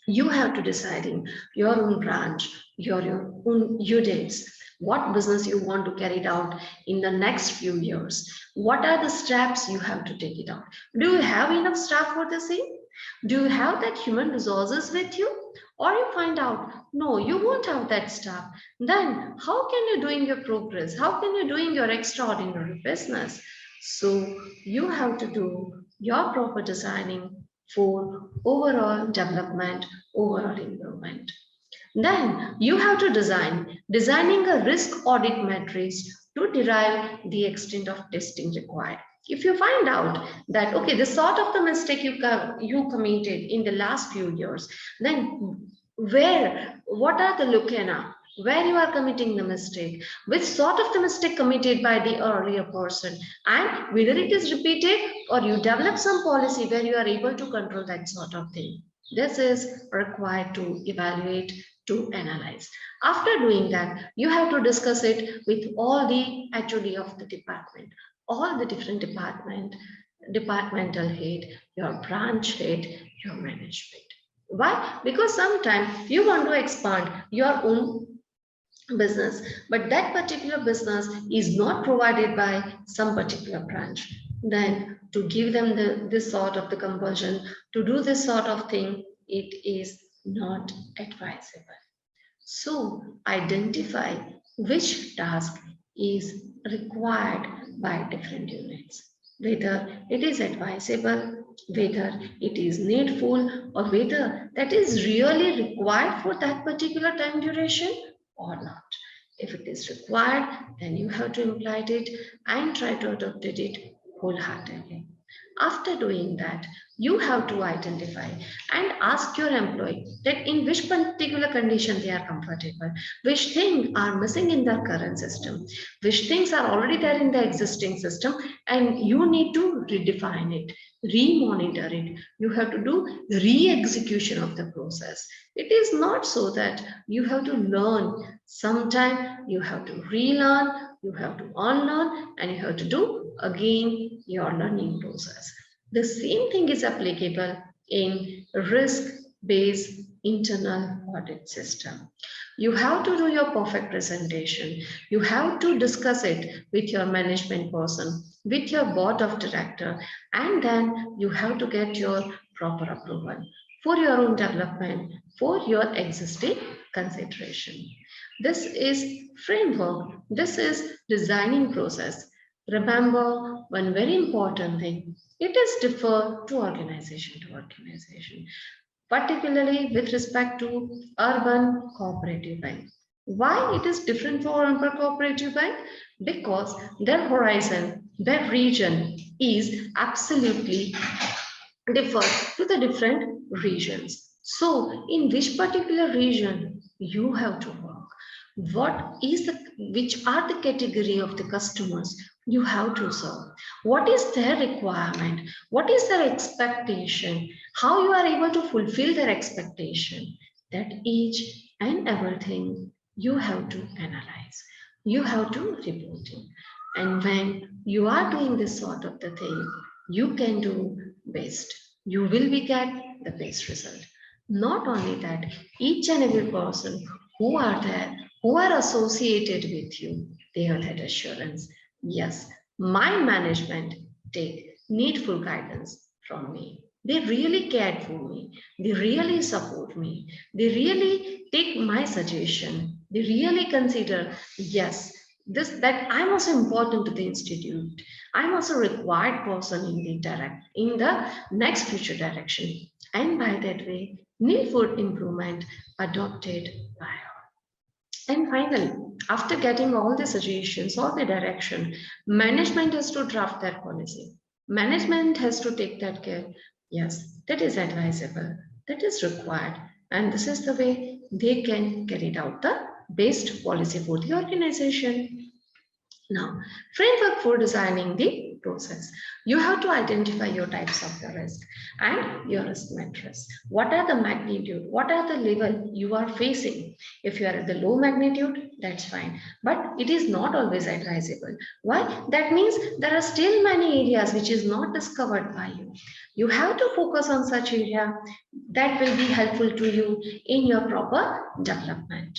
You have to deciding your own branch, your own units, what business you want to carry it out in the next few years. What are the steps you have to take it out? Do you have enough staff for the same? Do you have that human resources with you? Or you find out, no, you won't have that staff. Then how can you doing your progress? How can you doing your extraordinary business? So you have to do your proper designing for overall development, overall improvement. Then you have to designing a risk audit matrix to derive the extent of testing required. If you find out that, okay, this sort of the mistake you committed in the last few years, then what are the lacuna where you are committing the mistake, which sort of the mistake committed by the earlier person, and whether it is repeated or you develop some policy where you are able to control that sort of thing. This is required to evaluate, to analyze. After doing that, you have to discuss it with all the HOD of the department, all the different departmental head, your branch head, your management. Why? Because sometimes you want to expand your own business, but that particular business is not provided by some particular branch. Then to give them this sort of the compulsion to do this sort of thing, it is not advisable. So identify which task is required by different units, whether it is advisable, whether it is needful, or whether that is really required for that particular time duration or not. If it is required, then you have to imply it and try to adopt it wholeheartedly. After doing that, you have to identify and ask your employee that in which particular condition they are comfortable, which things are missing in their current system, which things are already there in the existing system, and you need to redefine it, re-monitor it. You have to do re-execution of the process. It is not so that you have to learn. Sometimes you have to relearn, you have to unlearn, and you have to do again your learning process. The same thing is applicable in risk-based internal audit system. You have to do your perfect presentation. You have to discuss it with your management person, with your board of director, and then you have to get your proper approval for your own development, for your existing consideration. This is framework. This is designing process. Remember one very important thing. It is differ to organization, particularly with respect to urban cooperative bank. Why it is different for urban cooperative bank? Because their horizon, their region is absolutely differ to the different regions. So in which particular region you have to work? Which are the category of the customers you have to serve? What is their requirement? What is their expectation? How you are able to fulfill their expectation? That each and everything you have to analyze. You have to report it. And when you are doing this sort of the thing, you can do best. You will be get the best result. Not only that, each and every person who are there, who are associated with you, they have that assurance. Yes, my management take needful guidance from me. They really cared for me. They really support me. They really take my suggestion. They really consider, yes, this that I'm also important to the institute. I'm also a required person in the next future direction. And by that way, needful improvement adopted by all. And finally, after getting all the suggestions or the direction, management has to draft that policy. Management has to take that care. Yes, that is advisable, that is required, and this is the way they can carry out the best policy for the organization. Now, framework for designing the process. You have to identify your types of the risk and your risk matrix. What are the magnitude? What are the level you are facing? If you are at the low magnitude, that's fine. But it is not always advisable. Why? That means there are still many areas which is not discovered by you. You have to focus on such area that will be helpful to you in your proper development.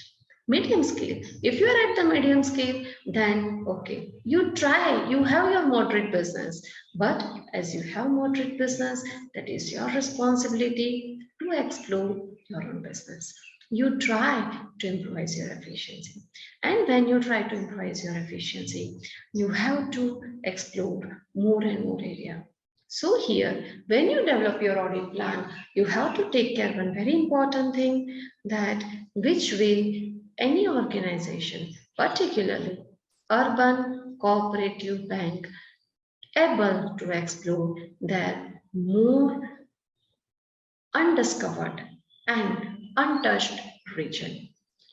Medium scale. If you are at the medium scale, then okay, you try, you have your moderate business. But as you have moderate business, that is your responsibility to explore your own business. You try to improvise your efficiency. And when you try to improvise your efficiency, you have to explore more and more area. So here, when you develop your audit plan, you have to take care of one very important thing, that which way any organization, particularly urban cooperative bank, able to explore their more undiscovered and untouched region.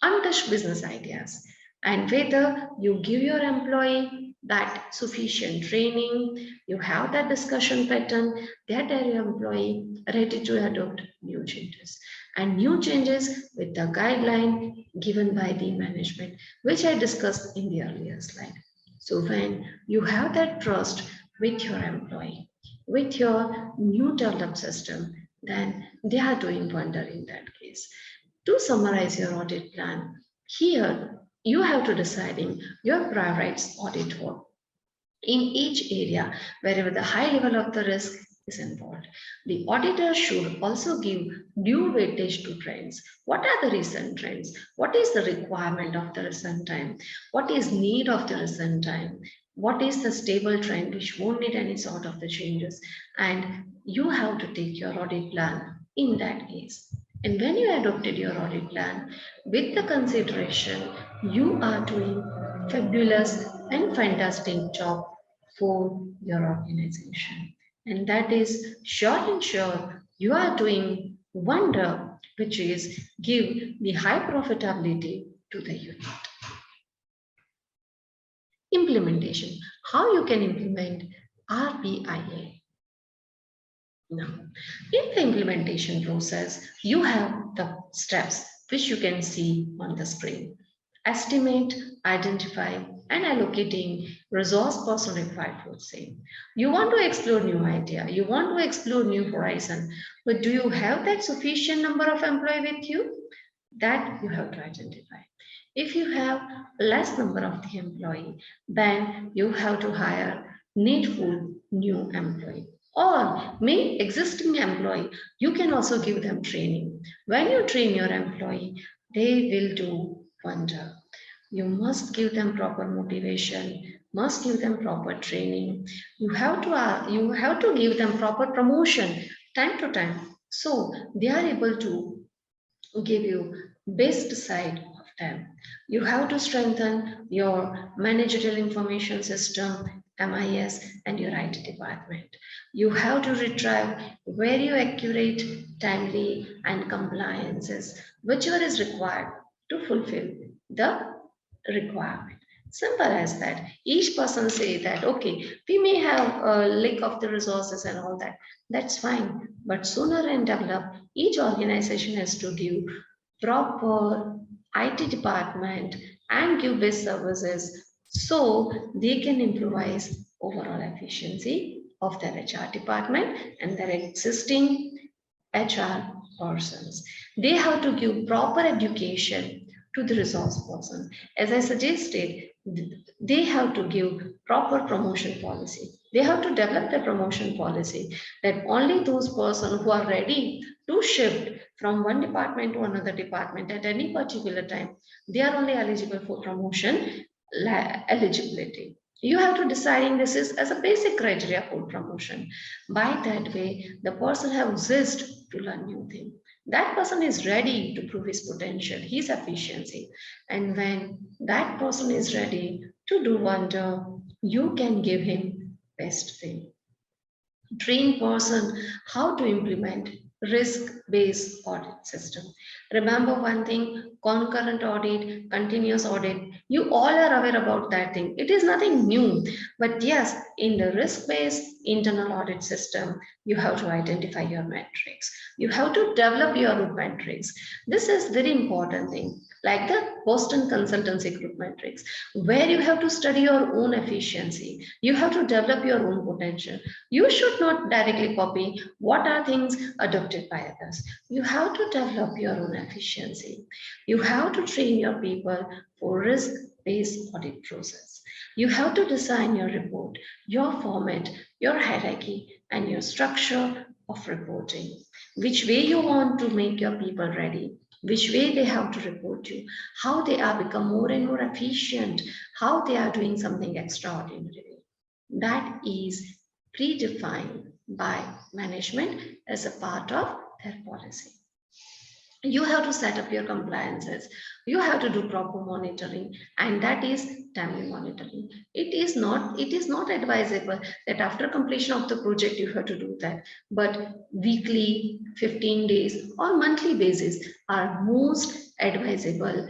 untouched business ideas, and whether you give your employee that sufficient training, you have that discussion pattern, that are your employee ready to adopt new changes, and new changes with the guideline given by the management, which I discussed in the earlier slide. So when you have that trust with your employee, with your new developed system, then they are doing wonder in that case. To summarize your audit plan, here you have to decide in your prioritized audit work in each area wherever the high level of the risk is involved. The auditor should also give due weightage to trends. What are the recent trends? What is the requirement of the recent time? What is need of the recent time? What is the stable trend which won't need any sort of the changes? And you have to take your audit plan in that case. And when you adopted your audit plan with the consideration, you are doing fabulous and fantastic job for your organization. And that is sure and sure you are doing wonder, which is give the high profitability to the unit. Implementation, how you can implement RPIA. Now, in the implementation process, you have the steps which you can see on the screen. Estimate, identify, and allocating resource person required for same. You want to explore new idea, you want to explore new horizon, but do you have that sufficient number of employee with you? That you have to identify. If you have less number of the employee, then you have to hire needful new employee. Or may existing employee, you can also give them training. When you train your employee, they will do wonder. You must give them proper motivation, must give them proper training. You have to give them proper promotion time to time, so they are able to give you best side of them. You have to strengthen your managerial information system, MIS, and your IT department. You have to retrieve very accurate, timely, and compliances, whichever is required to fulfill the requirement. Simple as that. Each person say that, okay, we may have a lack of the resources and all that. That's fine. But sooner and develop, each organization has to give proper IT department and give best services so they can improvise overall efficiency of their HR department and their existing HR persons. They have to give proper education to the resource person. As I suggested, they have to give proper promotion policy. They have to develop the promotion policy that only those persons who are ready to shift from one department to another department at any particular time, they are only eligible for promotion eligibility. You have to decide this is as a basic criteria for promotion. By that way, the person have zest to learn new things. That person is ready to prove his potential, his efficiency. And when that person is ready to do wonder, you can give him best thing. Train person how to implement risk-based audit system. Remember one thing, concurrent audit, continuous audit, you all are aware about that thing. It is nothing new, but yes, in the risk-based internal audit system, you have to identify your metrics. You have to develop your own metrics. This is very important thing, like the Boston consultancy group metrics, where you have to study your own efficiency. You have to develop your own potential. You should not directly copy what are things adopted by others. You have to develop your own efficiency. You have to train your people for risk-based audit process. You have to design your report, your format, your hierarchy, and your structure of reporting. Which way you want to make your people ready, which way they have to report you, how they are become more and more efficient, how they are doing something extraordinary. That is predefined by management as a part of their policy. You have to set up your compliances. You have to do proper monitoring, and that is timely monitoring. It is not advisable that after completion of the project you have to do that, but weekly, 15 days or monthly basis are most advisable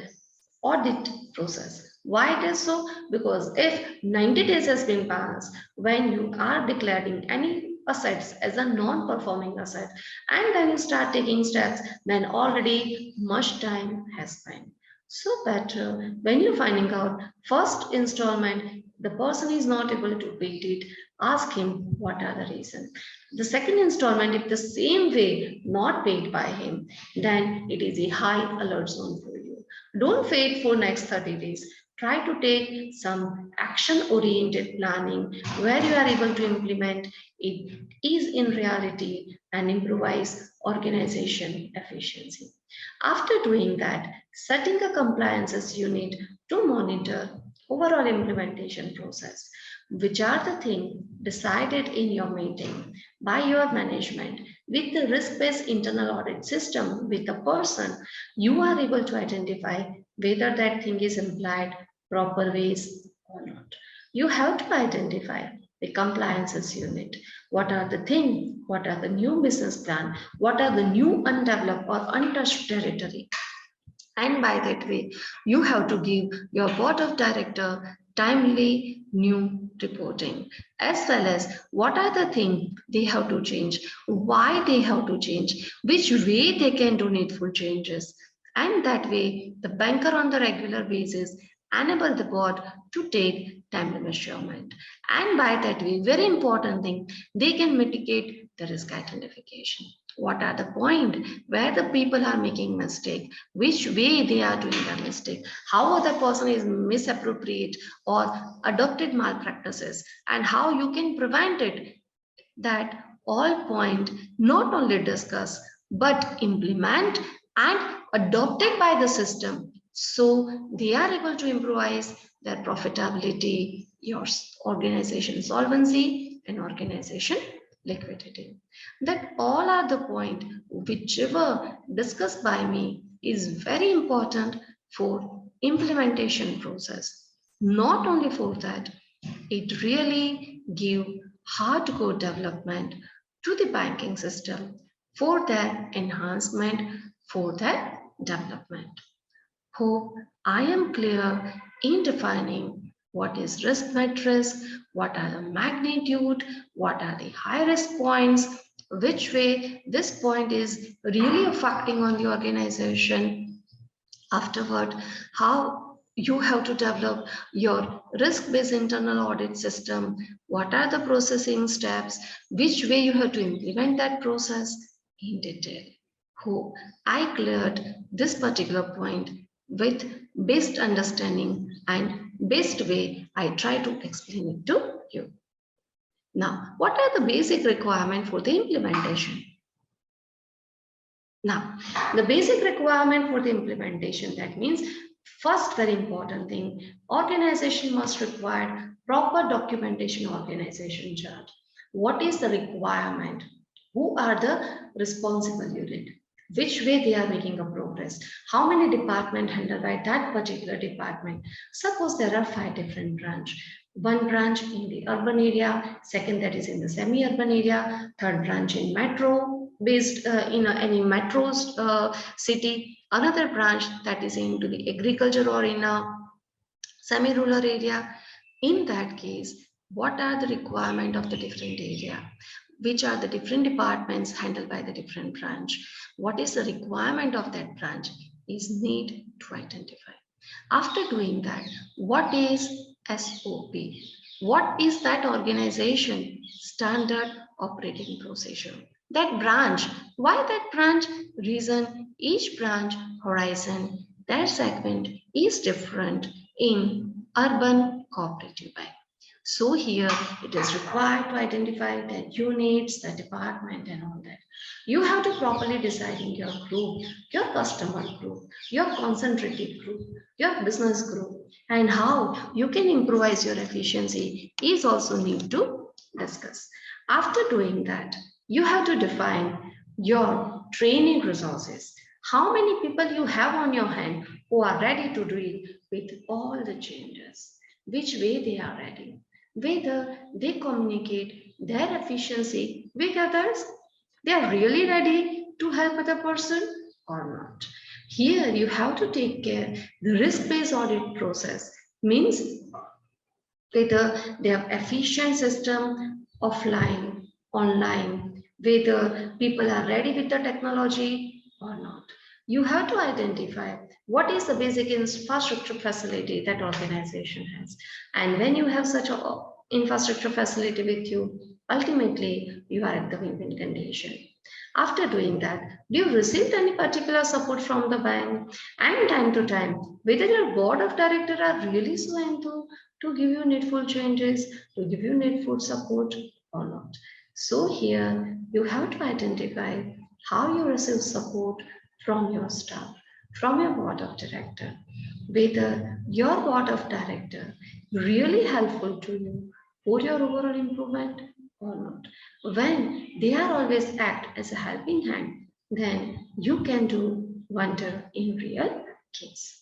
audit process. Why it is so? Because if 90 days has been passed, when you are declaring any assets as a non-performing asset, and then you start taking steps, then already much time has spent. So better when you're finding out first installment, the person is not able to pay it, ask him what are the reasons. The second installment, if the same way not paid by him, then it is a high alert zone for you. Don't wait for next 30 days. Try to take some action-oriented planning where you are able to implement it is in reality and improvise organization efficiency. After doing that, setting a compliances unit to monitor overall implementation process, which are the things decided in your meeting by your management with the risk-based internal audit system with the person, you are able to identify whether that thing is implied proper ways or not. You have to identify the compliances unit. What are the things? What are the new business plan? What are the new undeveloped or untouched territory? And by that way, you have to give your board of director timely new reporting, as well as what are the things they have to change, why they have to change, which way they can do needful changes. And that way, the banker on the regular basis enable the board to take timely measurement. And by that way, very important thing, they can mitigate the risk identification. What are the point where the people are making mistake, which way they are doing the mistake, how other person is misappropriate or adopted malpractices, and how you can prevent it. That all point not only discuss but implement and adopted by the system, so they are able to improvise their profitability, your organization solvency, and organization liquidity. That all are the point whichever discussed by me is very important for implementation process. Not only for that, it really give hardcore development to the banking system for their enhancement, for their development. Hope I am clear in defining what is risk matrix, what are the magnitude, what are the high risk points, which way this point is really affecting on the organization. Afterward, how you have to develop your risk-based internal audit system, what are the processing steps, which way you have to implement that process in detail. Hope I cleared this particular point with best understanding and best way I try to explain it to you. Now, what are the basic requirements for the implementation? Now, the basic requirement for the implementation, that means first very important thing, organization must require proper documentation organization chart. What is the requirement? Who are the responsible unit? Which way they are making a progress? How many departments handled by that particular department? Suppose there are 5 different branches. One branch in the urban area, second that is in the semi-urban area, third branch in metro, based in any metro city, another branch that is into the agriculture or in a semi-rural area. In that case, what are the requirement of the different area? Which are the different departments handled by the different branch? What is the requirement of that branch is need to identify. After doing that, what is SOP? What is that organization standard operating procedure? That branch, why that branch? Reason, each branch horizon, their segment is different in urban cooperative bank. So here it is required to identify the units, the department and all that. You have to properly decide in your group, your customer group, your concentrated group, your business group, and how you can improvise your efficiency is also need to discuss. After doing that, you have to define your training resources. How many people you have on your hand who are ready to deal with all the changes, which way they are ready, whether they communicate their efficiency with others, they are really ready to help other person or not. Here you have to take care. The risk-based audit process means whether they have efficient system offline, online, whether people are ready with the technology or not. You have to identify what is the basic infrastructure facility that organization has. And when you have such a infrastructure facility with you, ultimately you are at the win-win condition. After doing that, do you receive any particular support from the bank? And time to time, whether your board of directors are really so enthused to give you needful changes, to give you needful support or not. So here you have to identify how you receive support from your staff, from your board of director, whether your board of director really helpful to you for your overall improvement or not. When they are always act as a helping hand, then you can do wonder in real case.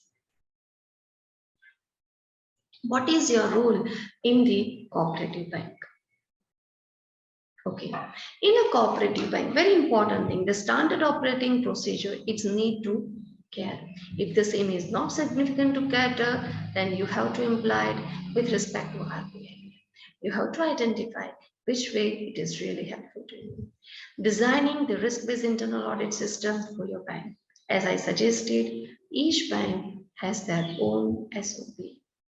What is your role in the cooperative bank? Okay, in a cooperative bank, very important thing, the standard operating procedure, it's need to care. If the same is not significant to cater, then you have to imply it with respect to RBI. You have to identify which way it is really helpful to you. Designing the risk-based internal audit system for your bank. As I suggested, each bank has their own SOP.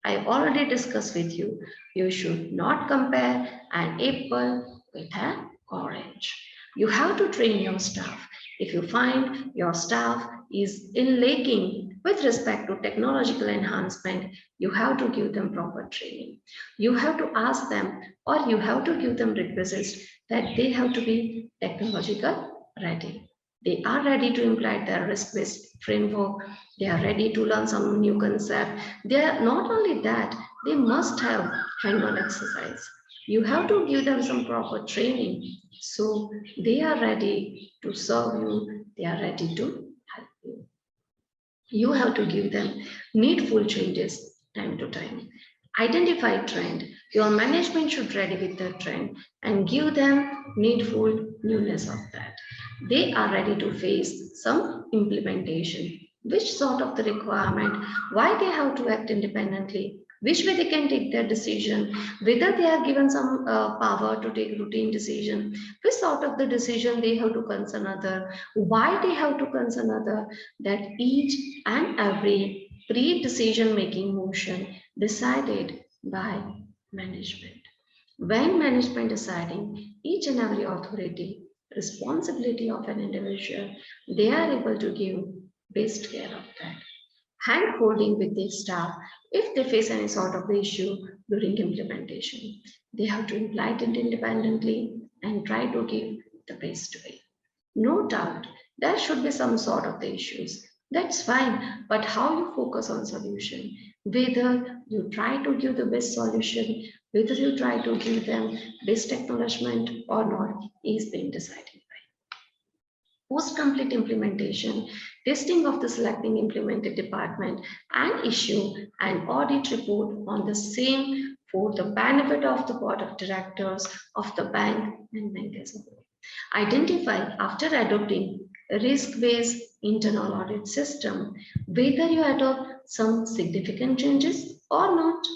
I already discussed with you, you should not compare an apple with an orange. You have to train your staff. If you find your staff is lacking with respect to technological enhancement, you have to give them proper training. You have to ask them, or you have to give them requisites that they have to be technological ready. They are ready to implement their risk-based framework. They are ready to learn some new concept. They are not only that, they must have hand-on exercise. You have to give them some proper training so they are ready to serve you. They are ready to help you. You have to give them needful changes time to time. Identify trend. Your management should ready with the trend and give them needful newness of that. They are ready to face some implementation. Which sort of the requirement, why they have to act independently, which way they can take their decision, whether they are given some power to take routine decision, which sort of the decision they have to concern other, why they have to concern other, that each and every pre-decision making motion decided by management. When management deciding each and every authority, responsibility of an individual, they are able to give best care of that. Hand holding with their staff, if they face any sort of issue during implementation, they have to implement it independently and try to give the best way. No doubt, there should be some sort of the issues. That's fine, but how you focus on solution, whether you try to give the best solution, whether you try to give them best acknowledgement or not, is being decided by. Post-complete implementation, testing of the selecting implemented department and issue an audit report on the same for the benefit of the board of directors of the bank and bank as a whole. Identify after adopting a risk-based internal audit system, whether you adopt some significant changes or not.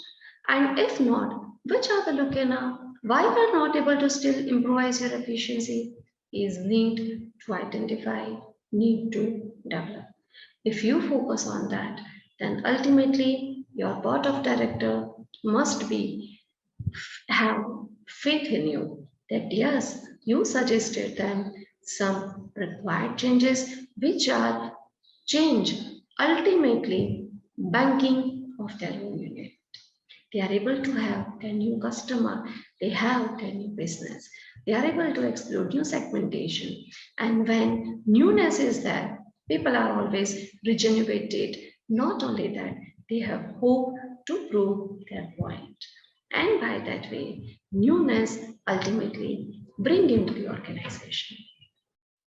And if not, which are the lacuna? Why we are not able to still improvise your efficiency is need to identify, need to develop. If you focus on that, then ultimately your board of director must be have faith in you that yes, you suggested them some required changes which are change ultimately banking of their own unit. They are able to have a new customer, they have a new business, they are able to explore new segmentation. And when newness is there, people are always regenerated. Not only that, they have hope to prove their point. And by that way, newness ultimately bring into the organization.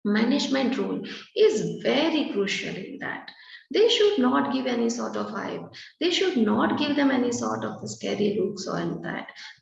Management role is very crucial in that. They should not give any sort of hype. They should not give them any sort of the scary looks or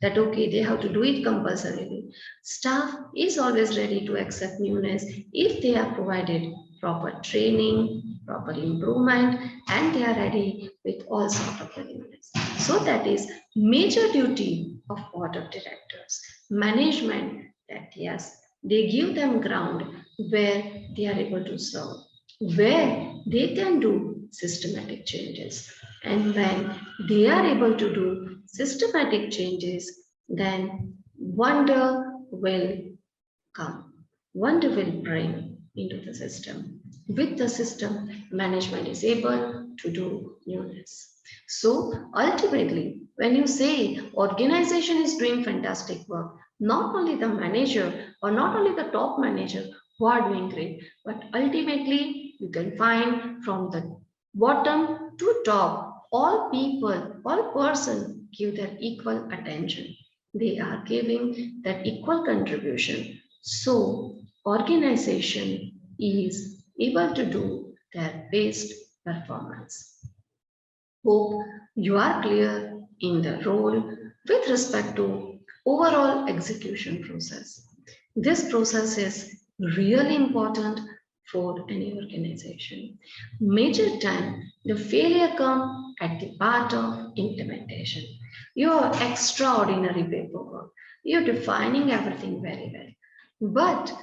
that okay, they have to do it compulsorily. Staff is always ready to accept newness if they are provided proper training, proper improvement, and they are ready with all sort of the newness. So that is major duty of board of directors, management, that yes, they give them ground where they are able to serve, where they can do systematic changes. And when they are able to do systematic changes, then wonder will come. Wonder will bring into the system. With the system, management is able to do newness. So ultimately, when you say organization is doing fantastic work, not only the manager or not only the top manager who are doing great, but ultimately you can find from the bottom to top, all people, all person give their equal attention. They are giving that equal contribution. So organization is able to do their best performance. Hope you are clear in the role with respect to overall execution process. This process is really important for any organization. Major time, the failure comes at the part of implementation. Your extraordinary paperwork, you're defining everything very well. But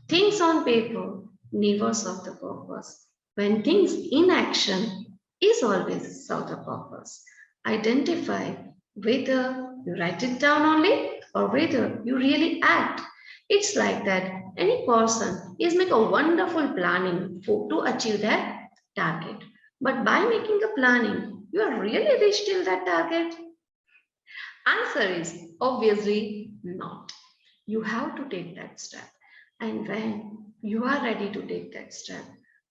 things on paper never serve the purpose. When things in action is always serve the purpose. Identify whether you write it down only or whether you really act. It's like that any person is make a wonderful planning to achieve that target. But by making a planning, you are really reached till that target? Answer is obviously not. You have to take that step. And when you are ready to take that step,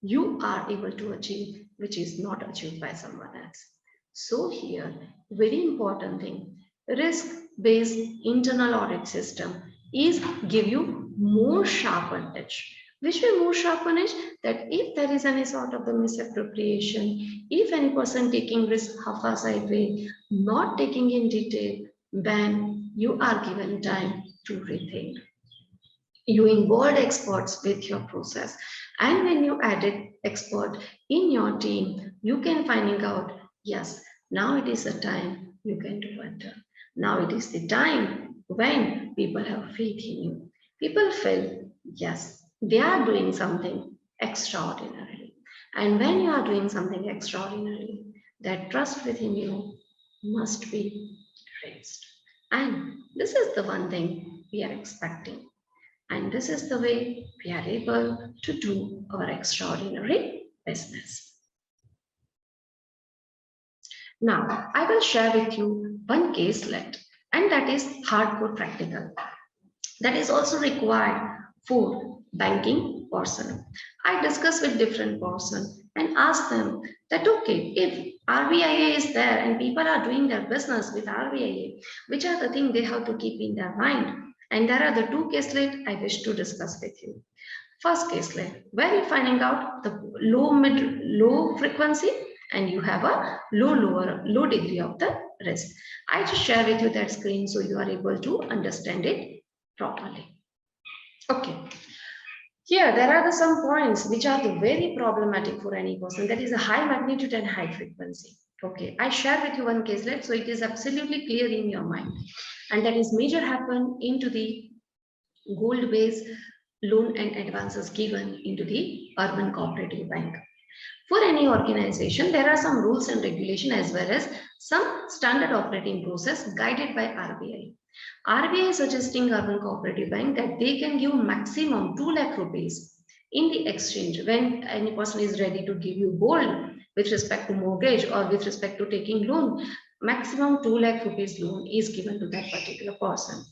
you are able to achieve which is not achieved by someone else. So here, very important thing, risk-based internal audit system is give you more sharpened edge. Which way more sharpened edge? That if there is any sort of the misappropriation, if any person taking risk half-asside way, not taking in detail, then you are given time to rethink. You involve experts with your process, and when you added expert in your team, you can finding out, yes, now it is the time you can do better. Now it is the time when people have faith in you. People feel, yes, they are doing something extraordinary. And when you are doing something extraordinary, that trust within you must be raised. And this is the one thing we are expecting. And this is the way we are able to do our extraordinary business. Now, I will share with you one caselet, and that is hardcore practical. That is also required for banking person. I discuss with different person and ask them that, okay, if RBIA is there and people are doing their business with RBIA, which are the things they have to keep in their mind? And there are the two caselet I wish to discuss with you. First caselet, where you're finding out the low frequency and you have a low degree of the risk. I just share with you that screen so you are able to understand it properly. Okay. Here, there are some points which are very problematic for any person. That is a high magnitude and high frequency. Okay, I share with you one caselet so it is absolutely clear in your mind. And that is major happen into the gold-based loan and advances given into the urban cooperative bank. For any organization, there are some rules and regulation as well as some standard operating process guided by RBI. RBI is suggesting urban cooperative bank that they can give maximum 2 lakh rupees in the exchange when any person is ready to give you gold with respect to mortgage or with respect to taking loan. Maximum 2 lakh rupees loan is given to that particular person.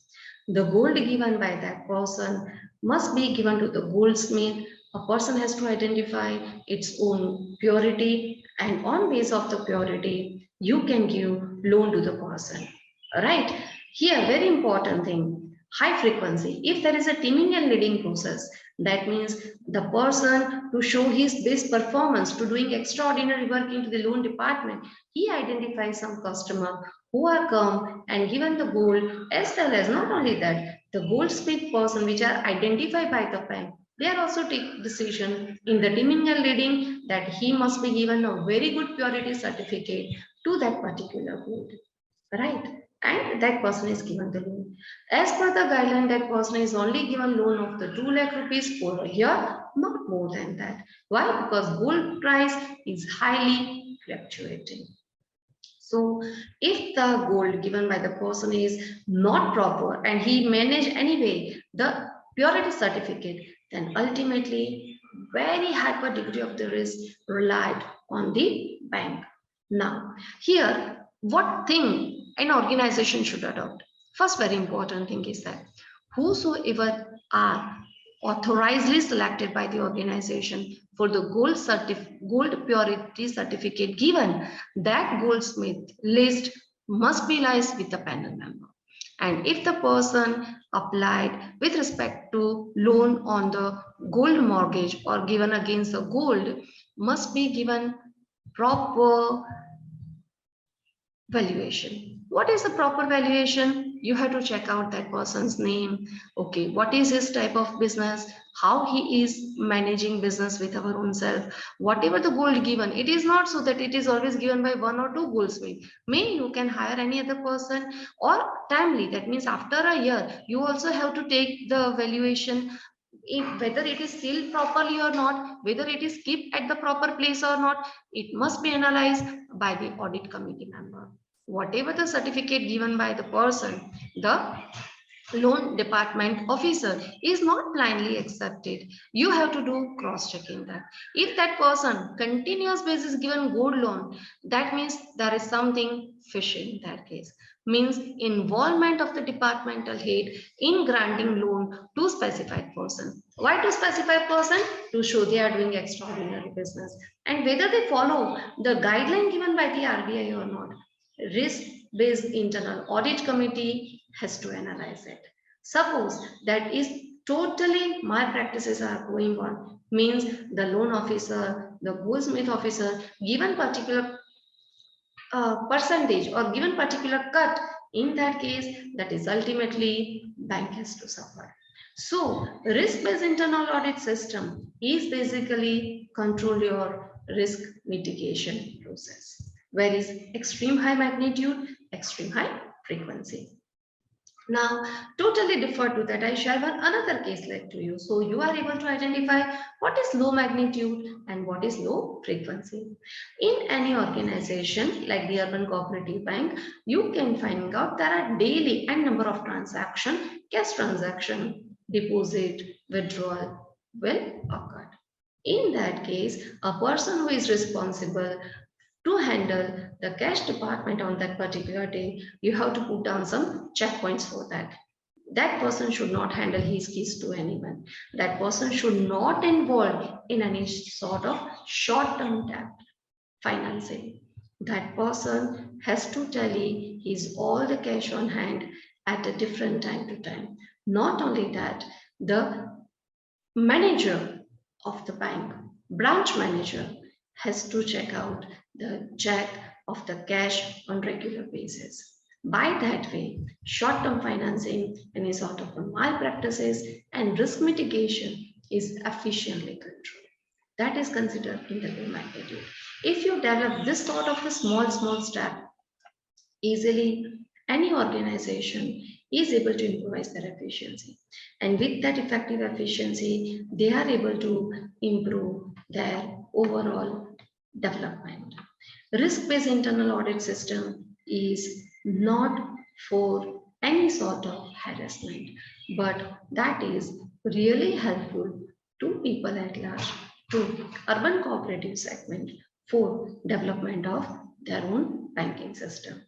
The gold given by that person must be given to the goldsmith. A person has to identify its own purity, and on base of the purity, you can give loan to the person. Right? Here, very important thing, high frequency. If there is a teaming and leading process, That means the person to show his best performance, to doing extraordinary work into the loan department, he identifies some customer who are come and given the gold, as well as not only that, the goldsmith person which are identified by the bank, they are also take decision in the dimming and leading that he must be given a very good purity certificate to that particular gold, right? And that person is given the loan. As per the guideline, that person is only given loan of the 2 lakh rupees for a year, not more than that. Why? Because gold price is highly fluctuating. So if the gold given by the person is not proper and he manage anyway the purity certificate, then ultimately very hyper degree of the risk relied on the bank. Now here, what thing an organization should adopt? First very important thing is that whosoever are authorizedly selected by the organization for the gold purity certificate given, that goldsmith list must be liaised with the panel member. And if the person applied with respect to loan on the gold mortgage or given against the gold, must be given proper valuation. What is the proper valuation? You have to check out that person's name. Okay, what is his type of business? How he is managing business with our own self. Whatever the gold given, it is not so that it is always given by 1 or 2 goldsmiths. May you can hire any other person or timely. That means after a year, you also have to take the valuation, whether it is still properly or not, whether it is kept at the proper place or not, it must be analyzed by the audit committee member. Whatever the certificate given by the person, the loan department officer is not blindly accepted. You have to do cross-checking that. If that person continuous basis given gold loan, that means there is something fishy in that case. Means involvement of the departmental head in granting loan to specified person. Why to specified person? To show they are doing extraordinary business. And whether they follow the guideline given by the RBI or not, risk-based internal audit committee has to analyze it. Suppose that is totally my practices are going on, means the loan officer, the goldsmith officer given particular percentage or given particular cut, in that case, that is ultimately bank has to suffer. So risk-based internal audit system is basically control your risk mitigation process, where is extreme high magnitude, extreme high frequency. Now, totally defer to that, I share another case like to you. So you are able to identify what is low magnitude and what is low frequency. In any organization like the Urban Cooperative Bank, you can find out there are daily and number of transaction, cash transaction, deposit, withdrawal will occur. In that case, a person who is responsible to handle the cash department on that particular day, you have to put down some checkpoints for that. That person should not handle his keys to anyone. That person should not involve in any sort of short-term debt financing. That person has to tally his all the cash on hand at a different time to time. Not only that, the manager of the bank, branch manager, has to check out the check of the cash on regular basis. By that way, short-term financing, any sort of malpractices and risk mitigation is efficiently controlled. That is considered in the low magnitude. If you develop this sort of a small step, easily any organization is able to improvise their efficiency. And with that effective efficiency, they are able to improve their overall development. Risk-based internal audit system is not for any sort of harassment, but that is really helpful to people at large, to urban cooperative segment for development of their own banking system.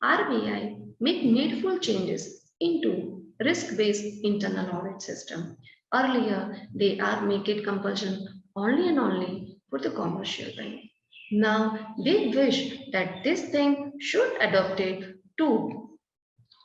RBI make needful changes into risk-based internal audit system. Earlier, they are make it compulsion only and only for the commercial bank. Now, they wish that this thing should adopt it to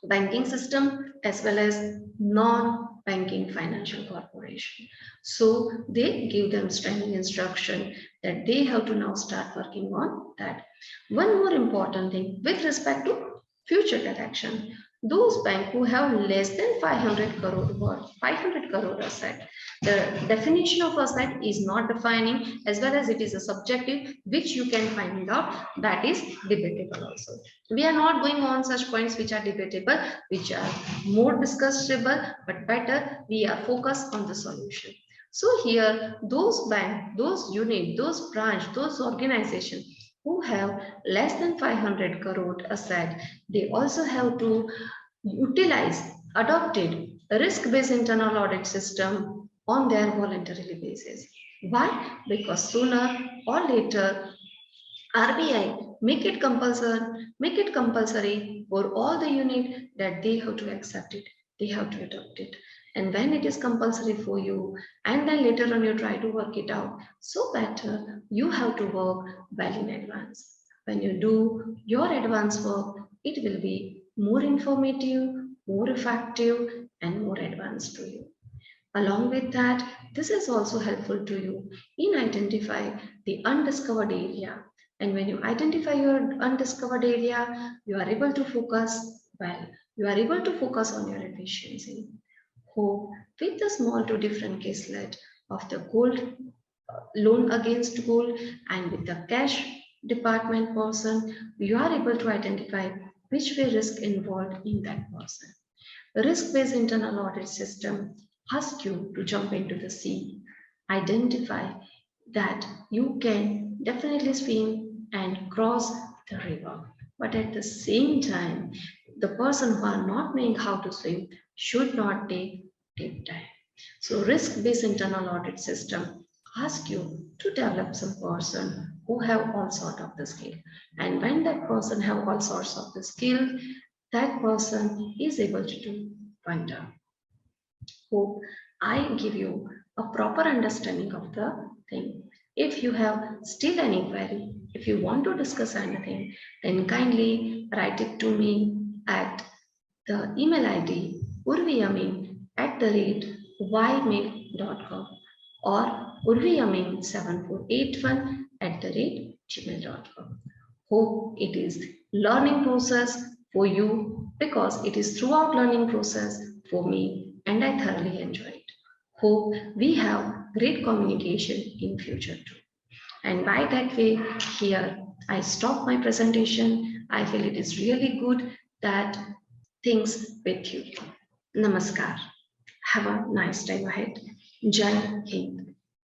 banking system as well as non banking financial corporation. So they give them training instruction that they have to now start working on that. One more important thing with respect to future direction, those banks who have less than 500 crore worth, 500 crore asset, the definition of asset is not defining, as well as it is a subjective which you can find out, that is debatable also. We are not going on such points which are debatable, which are more discussable, but better we are focused on the solution. So here, those bank, those unit, those branch, those organization who have less than 500 crore asset, they also have to utilize adopted risk-based internal audit system on their voluntarily basis. Why? Because sooner or later RBI make it compulsory for all the unit that they have to accept it, they have to adopt it. And when it is compulsory for you, and then later on you try to work it out, so better you have to work well in advance. When you do your advance work, it will be more informative, more effective, and more advanced to you. Along with that, this is also helpful to you in identify the undiscovered area. And when you identify your undiscovered area, you are able to focus well. You are able to focus on your efficiency. Hope with the small to different caselet of the gold loan against gold and with the cash department person, you are able to identify which way risk involved in that person. The risk-based internal audit system asks you to jump into the sea, identify that you can definitely swim and cross the river. But at the same time, the person who are not knowing how to swim should not take deep dive. So risk-based internal audit system asks you to develop some person who have all sort of the skill. And when that person have all sorts of the skill, that person is able to do wonder. Hope I give you a proper understanding of the thing. If you have still any query, if you want to discuss anything, then kindly write it to me at the email ID urviamin@ymail.com or urviamin7481@gmail.com. Hope it is learning process for you because it is throughout learning process for me and I thoroughly enjoy it. Hope we have great communication in future too. And by that way, here I stop my presentation. I feel it is really good that things with you. Namaskar. Have a nice time ahead. Jai Hind.